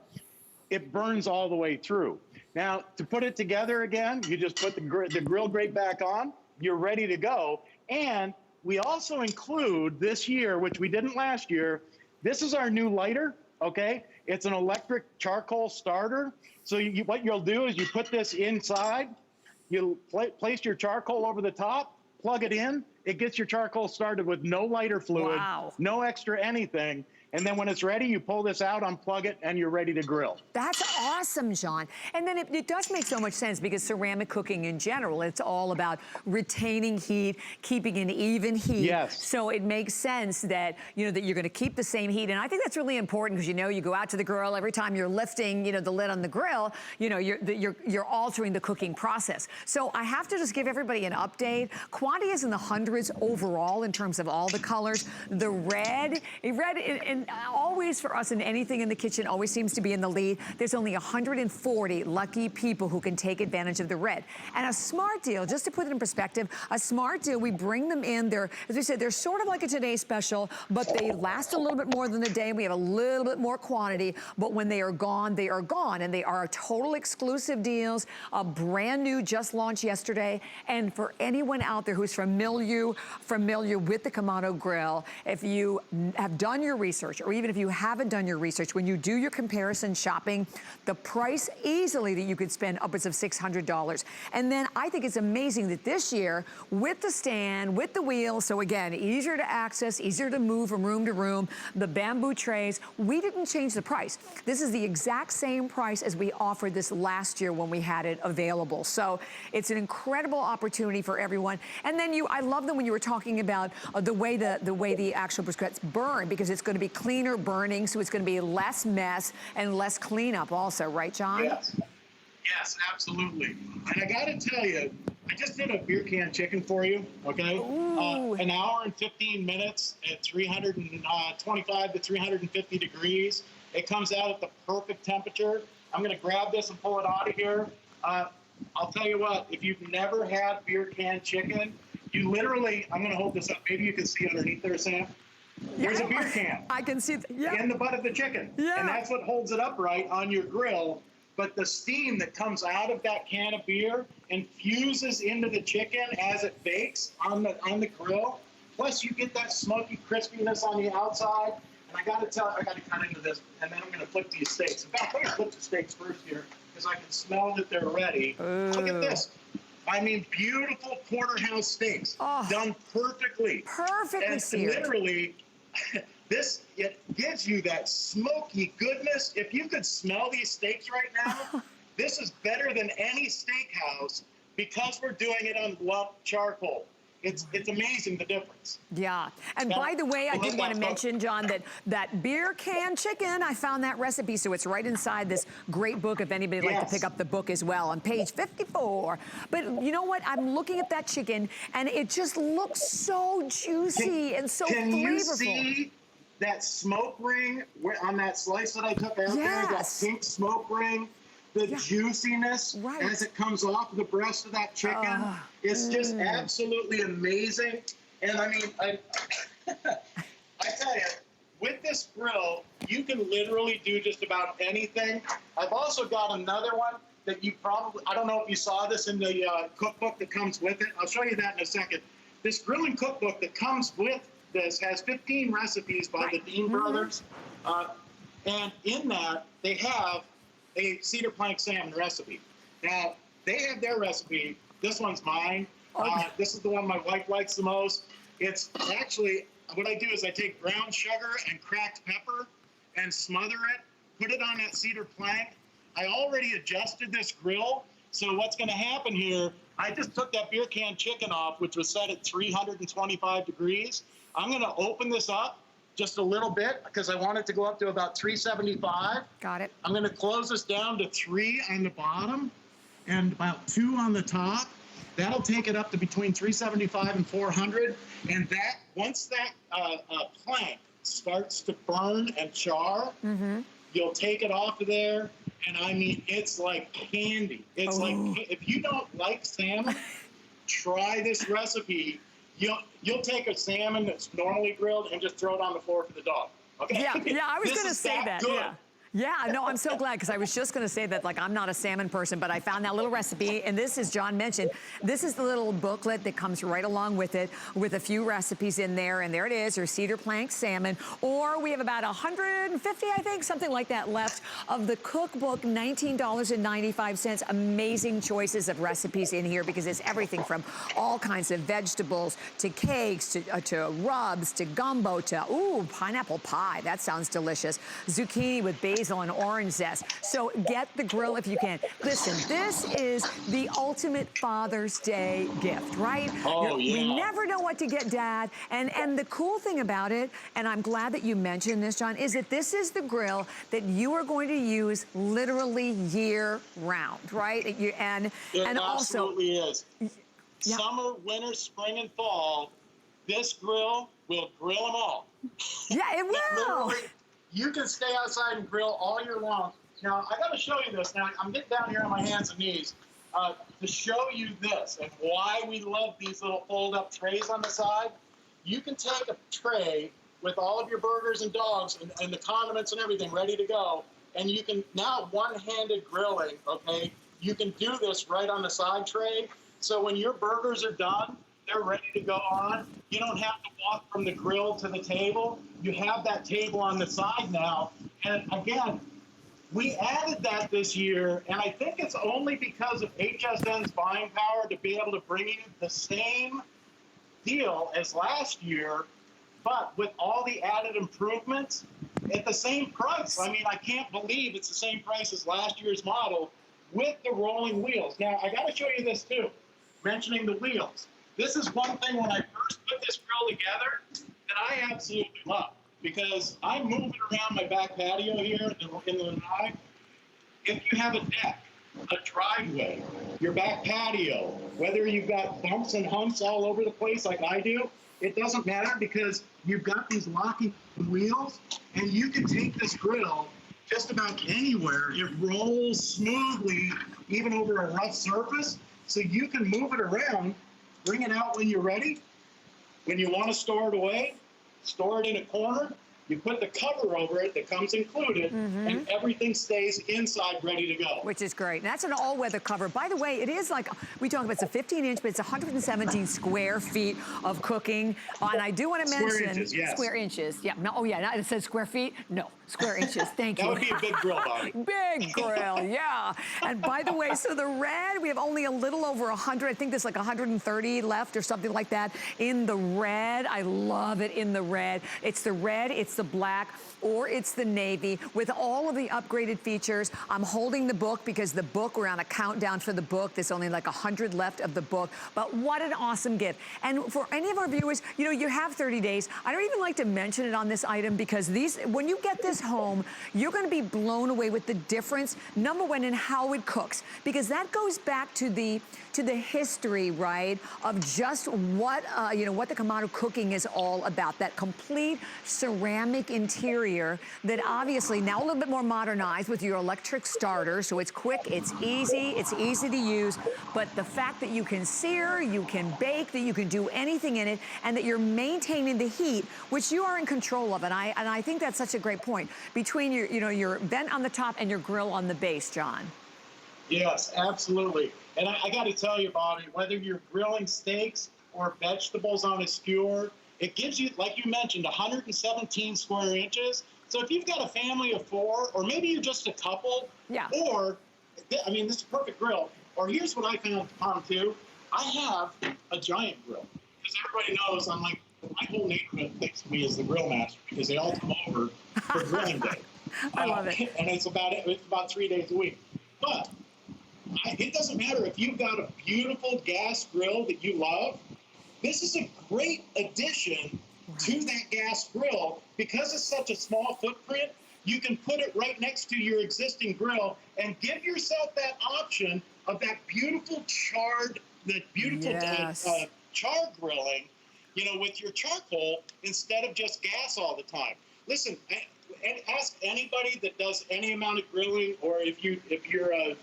It burns all the way through. Now, to put it together again, you just put the grill grate back on, you're ready to go. And we also include this year, which we didn't last year, this is our new lighter, okay? It's an electric charcoal starter. So what you'll do is you put this inside, you place your charcoal over the top, plug it in, it gets your charcoal started with no lighter fluid, no extra anything. And then when it's ready, you pull this out, unplug it, and you're ready to grill. That's awesome, John. And then it does make so much sense because ceramic cooking in general, it's all about retaining heat, keeping an even heat. Yes. So it makes sense that, you know, that you're gonna keep the same heat. And I think that's really important because, you know, you go out to the grill, every time you're lifting, you know, the lid on the grill, you know, you're altering the cooking process. So I have to just give everybody an update. Quantity is in the hundreds overall in terms of all the colors. The red, and always for us in anything in the kitchen always seems to be in the lead. There's only 140 lucky people who can take advantage of the red. And a smart deal, just to put it in perspective, a smart deal, we bring them in, they're, as we said, they're sort of like a Today Special, but they last a little bit more than a day. We have a little bit more quantity, but when they are gone, and they are total exclusive deals, a brand new, just launched yesterday. And for anyone out there who's familiar with the Kimono Grill, if you have done your research, or even if you haven't done your research, when you do your comparison shopping, the price easily that you could spend upwards of $600. And then I think it's amazing that this year, with the stand, with the wheel, so again, easier to access, easier to move from room to room, the bamboo trays, we didn't change the price. This is the exact same price as we offered this last year when we had it available. So it's an incredible opportunity for everyone. And then I love them when you were talking about the way the actual briquettes burn, because it's going to be cleaner burning, so it's going to be less mess and less cleanup also, right, John? Yes, absolutely. And I got to tell you, I just did a beer can chicken for you, okay? An hour and 15 minutes at 325 to 350 degrees. It comes out at the perfect temperature. I'm going to grab this and pull it out of here. I'll tell you what, if you've never had beer can chicken, you literally, I'm going to hold this up. Maybe you can see underneath there, Sam. There's a beer can. I can see in the butt of the chicken. And that's what holds it upright on your grill. But the steam that comes out of that can of beer infuses into the chicken as it bakes on the grill. Plus you get that smoky crispiness on the outside. And I got to cut into this, and then I'm going to flip these steaks. In fact, I'm going to flip the steaks first here because I can smell that they're ready. Look at this. I mean, beautiful porterhouse steaks, done perfectly. Perfectly seared. And literally, it gives you that smoky goodness. If you could smell these steaks right now, this is better than any steakhouse because we're doing it on lump charcoal. It's amazing the difference. Yeah. And by the way, I did want to mention, John, that beer can chicken, I found that recipe, so it's right inside this great book if anybody'd like to pick up the book as well on page 54. But you know what? I'm looking at that chicken, and it just looks so juicy and so flavorful. Can you see that smoke ring on that slice that I took out there? That pink smoke ring? The juiciness as it comes off the breast of that chicken is just absolutely amazing. And I mean, I tell you, with this grill, you can literally do just about anything. I've also got another one that you probably, I don't know if you saw this in the cookbook that comes with it. I'll show you that in a second. This grilling cookbook that comes with this has 15 recipes by the Dean brothers. And in that, they have a cedar plank salmon recipe. Now, they have their recipe. This one's mine. This is the one my wife likes the most. It's actually, what I do is I take brown sugar and cracked pepper and smother it, put it on that cedar plank. I already adjusted this grill, so what's gonna happen here, I just took that beer can chicken off, which was set at 325 degrees. I'm gonna open this up just a little bit because I want it to go up to about 375. Got it. I'm gonna close this down to 3 on the bottom and about 2 on the top. That'll take it up to between 375 and 400. And that, once that plank starts to burn and char, you'll take it off of there. And I mean, it's like candy. It's like, if you don't like salmon, try this recipe. You'll take a salmon that's normally grilled and just throw it on the floor for the dog. Okay? Yeah, I was going to say that. Good. Yeah, no, I'm so glad, because I was just going to say that, like, I'm not a salmon person, but I found that little recipe, and this, as John mentioned, this is the little booklet that comes right along with it, with a few recipes in there, and there it is, your cedar plank salmon, or we have about 150, I think, something like that left of the cookbook, $19.95. Amazing choices of recipes in here, because it's everything from all kinds of vegetables to cakes to rubs to gumbo to, ooh, pineapple pie. That sounds delicious. Zucchini with basil and orange zest. So get the grill if you can. Listen, this is the ultimate Father's Day gift, right? Oh, yeah. We never know what to get Dad. And the cool thing about it, and I'm glad that you mentioned this, John, is that this is the grill that you are going to use literally year round, right? And also, absolutely is. Yeah. Summer, winter, spring, and fall, this grill will grill them all. Yeah, it will. Literally, you can stay outside and grill all year long. Now, I got to show you this. Now, I'm getting down here on my hands and knees to show you this and why we love these little fold-up trays on the side. You can take a tray with all of your burgers and dogs and the condiments and everything ready to go, and you can now one-handed grilling, okay? You can do this right on the side tray. So when your burgers are done, they're ready to go on. You don't have to walk from the grill to the table. You have that table on the side now. And again, we added that this year, and I think it's only because of HSN's buying power to be able to bring you the same deal as last year, but with all the added improvements at the same price. I mean, I can't believe it's the same price as last year's model with the rolling wheels. Now, I got to show you this too, mentioning the wheels. This is one thing when I first put this grill together that I absolutely love, because I move it around my back patio here in the drive. If you have a deck, a driveway, your back patio, whether you've got bumps and humps all over the place like I do, it doesn't matter, because you've got these locking wheels, and you can take this grill just about anywhere. It rolls smoothly, even over a rough surface, so you can move it around, bring it out when you're ready. When you want to store it away, store it in a corner. You put the cover over it that comes included, and everything stays inside ready to go. Which is great. And that's an all-weather cover. By the way, it is like, we talk about it's a 15-inch, but it's 117 square feet of cooking. And I do want to mention... Square inches, yes. Square inches, yeah. No, oh, yeah, it says square feet? No, square inches. Thank you. That would be a big grill, Bobby. Big grill, yeah. And by the way, so the red, we have only a little over 100. I think there's like 130 left or something like that in the red. I love it in the red. It's the red, it's the black, or it's the navy with all of the upgraded features. I'm holding the book because the book, we're on a countdown for the book. There's only like 100 left of the book, but what an awesome gift. And for any of our viewers, you know, you have 30 days. I don't even like to mention it on this item, because these, when you get this home, you're gonna be blown away with the difference, number one, in how it cooks, because that goes back to the history, right, of just what, you know, what the Kimono cooking is all about, that complete ceramic interior that obviously now a little bit more modernized with your electric starter, so it's quick, it's easy to use, but the fact that you can sear, you can bake, that you can do anything in it, and that you're maintaining the heat, which you are in control of, and I think that's such a great point, between your, you know, your vent on the top and your grill on the base, John. Yes, absolutely. And I got to tell you, Bobby, whether you're grilling steaks or vegetables on a skewer, it gives you, like you mentioned, 117 square inches. So if you've got a family of 4, or maybe you're just a couple, yeah. Or, I mean, this is a perfect grill. Or here's what I found on too. I have a giant grill, because everybody knows I'm like, my whole neighborhood thinks of me as the grill master, because they all come over for grilling day. I love it. And it's about 3 days a week. But it doesn't matter if you've got a beautiful gas grill that you love. This is a great addition to that gas grill, because it's such a small footprint. You can put it right next to your existing grill and give yourself that option of that beautiful charred, char grilling, you know, with your charcoal instead of just gas all the time. Listen, and ask anybody that does any amount of grilling, or if you're a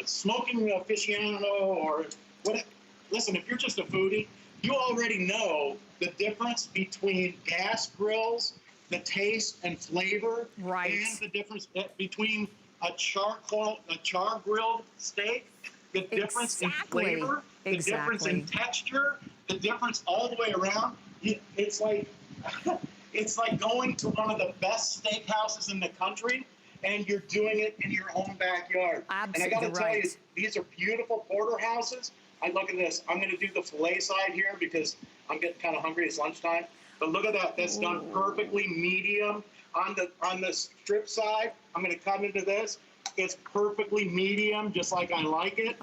smoking aficionado, or what. Listen, if you're just a foodie, you already know the difference between gas grills the taste and flavor, right, and the difference between a char grilled steak, the difference in flavor, the difference in texture, the difference all the way around. It's like it's like going to one of the best steakhouses in the country, and you're doing it in your own backyard. Absolutely. And I got to tell you, these are beautiful porterhouses. I look at this. I'm going to do the filet side here because I'm getting kind of hungry. It's lunchtime. But look at that. That's done perfectly medium. On the strip side, I'm going to come into this. It's perfectly medium, just like I like it.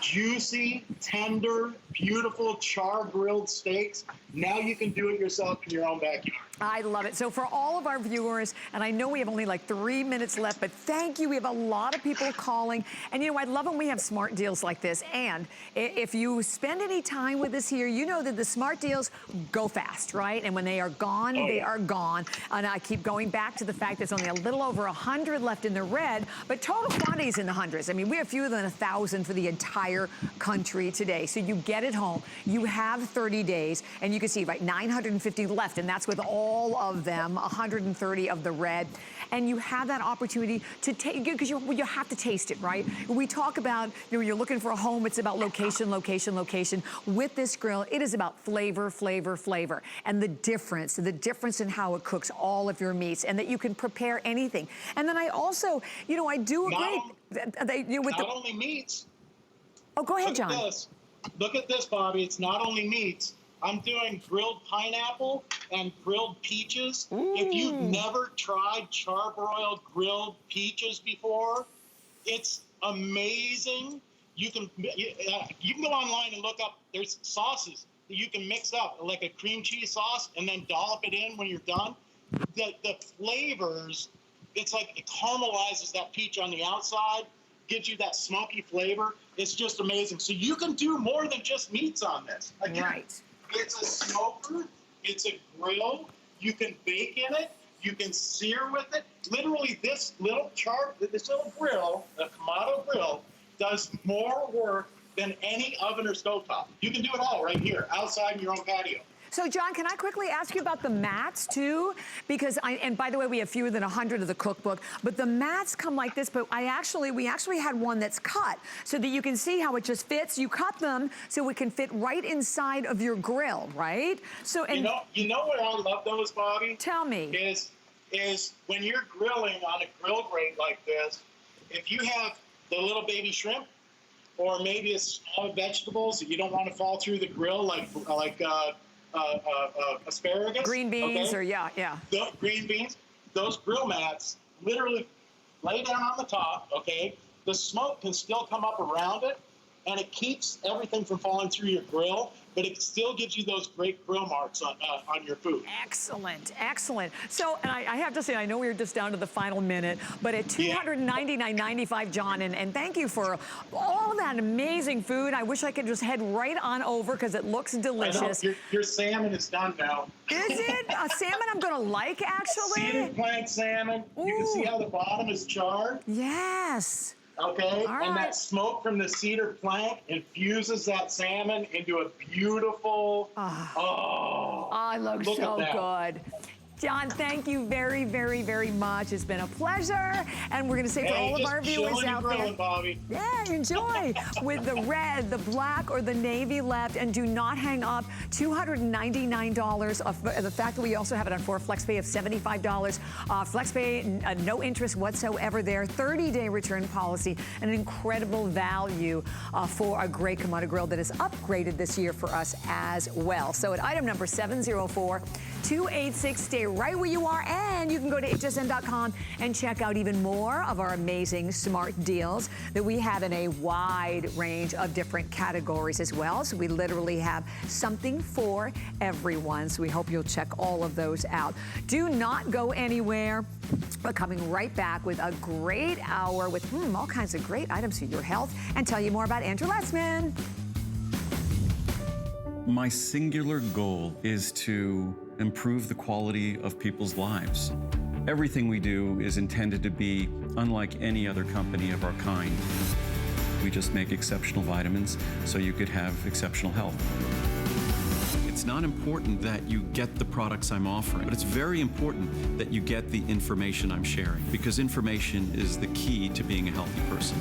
Juicy, tender, beautiful char-grilled steaks. Now you can do it yourself in your own backyard. I love it. So for all of our viewers, and I know we have only like 3 minutes left, but thank you. We have a lot of people calling. And you know, I love when we have smart deals like this. And if you spend any time with us here, you know that the smart deals go fast, right? And when they are gone, they are gone. And I keep going back to the fact that there's only a little over 100 left in the red, but total quantities in the hundreds. I mean, we have fewer than 1,000 for the entire country today. So you get it home. You have 30 days, and you can see, right, 950 left, and that's with all of them, 130 of the red. And you have that opportunity to take, because you have to taste it, right? When we talk about, you know, you're looking for a home, it's about location, location, location. With this grill, it is about flavor, flavor, flavor. And the difference in how it cooks all of your meats, and that you can prepare anything. And then I also, you know, I do agree. Not only meats. Oh, go ahead, John. Look at this, Bobby. It's not only meats. I'm doing grilled pineapple and grilled peaches. If you've never tried charbroiled grilled peaches before, it's amazing. You can go online and look up, there's sauces that you can mix up, like a cream cheese sauce, and then dollop it in when you're done. The flavors, it's like it caramelizes that peach on the outside, gives you that smoky flavor. It's just amazing. So you can do more than just meats on this. Again, right. It's a smoker, it's a grill, you can bake in it, you can sear with it. Literally this little grill, the Kimono Grill, does more work than any oven or stovetop. You can do it all right here, outside in your own patio. So, John, can I quickly ask you about the mats, too? Because and by the way, we have fewer than 100 of the cookbook, but the mats come like this, but we actually had one that's cut so that you can see how it just fits. You cut them so it can fit right inside of your grill, right? So, and you know what I love those, Bobby? Tell me. Is when you're grilling on a grill grate like this, if you have the little baby shrimp, or maybe it's small vegetables that you don't want to fall through the grill, like asparagus, green beans, or the green beans. Those grill mats literally lay down on the top. Okay, the smoke can still come up around it, and it keeps everything from falling through your grill, but it still gives you those great grill marks on your food. Excellent, excellent. So, and I have to say, I know we're just down to the final minute, but at $299.95, John, and thank you for all that amazing food. I wish I could just head right on over because it looks delicious. Your salmon is done now. Is it? A salmon I'm gonna like, actually? Cedar plant salmon. Ooh. You can see how the bottom is charred. Yes. Okay, and that smoke from the cedar plank infuses that salmon into a beautiful, it looks so good. John, thank you very, very, very much. It's been a pleasure. And we're going to say for all of our viewers out there, Bobby. Yeah, enjoy with the red, the black, or the navy left. And do not hang up. $299 of the fact that we also have it on for FlexPay of $75. FlexPay, no interest whatsoever there. 30-day return policy, and an incredible value for a great Komono Grill that is upgraded this year for us as well. So at item number 704-286, stay right where you are, and you can go to hsn.com and check out even more of our amazing smart deals that we have in a wide range of different categories as well. So we literally have something for everyone. So we hope you'll check all of those out. Do not go anywhere. We're coming right back with a great hour with all kinds of great items for your health, and tell you more about Andrew Lessman. My singular goal is to improve the quality of people's lives. Everything we do is intended to be unlike any other company of our kind. We just make exceptional vitamins so you could have exceptional health. It's not important that you get the products I'm offering, but it's very important that you get the information I'm sharing, because information is the key to being a healthy person.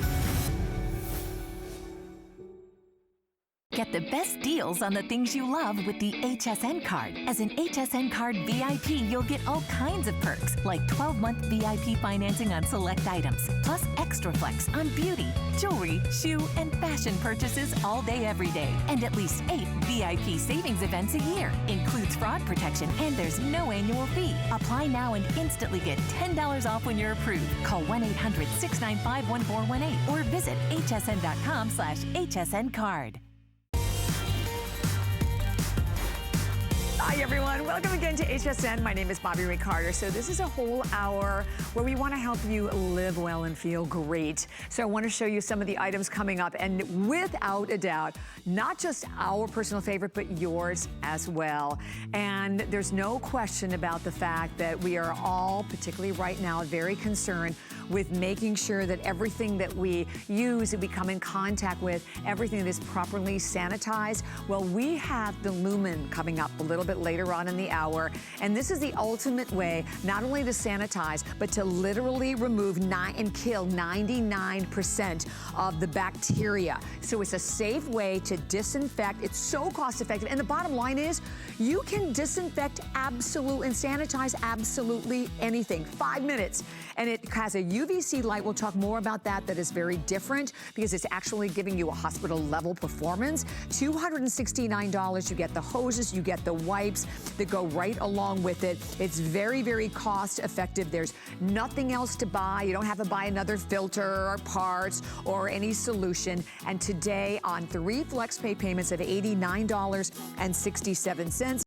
Get the best deals on the things you love with the HSN card. As an HSN card VIP, you'll get all kinds of perks, like 12-month VIP financing on select items, plus extra flex on beauty, jewelry, shoe, and fashion purchases all day, every day. And at least 8 VIP savings events a year. Includes fraud protection, and there's no annual fee. Apply now and instantly get $10 off when you're approved. Call 1-800-695-1418 or visit hsn.com/HSN card. Hi, everyone. Welcome again to HSN. My name is Bobby Ray Carter. So this is a whole hour where we want to help you live well and feel great. So I want to show you some of the items coming up. And without a doubt, not just our personal favorite, but yours as well. And there's no question about the fact that we are all, particularly right now, very concerned with making sure that everything that we use, that we come in contact with, everything that is properly sanitized. Well, we have the Lumen coming up a little bit later on in the hour. And this is the ultimate way, not only to sanitize, but to literally remove and kill 99% of the bacteria. So it's a safe way to disinfect. It's so cost effective. And the bottom line is, you can disinfect and sanitize absolutely anything. 5 minutes. And it has a UVC light. We'll talk more about that. That is very different because it's actually giving you a hospital level performance. $269. You get the hoses, you get the wipes that go right along with it. It's very, very cost effective. There's nothing else to buy. You don't have to buy another filter or parts or any solution. And today on 3 FlexPay payments of $89.67.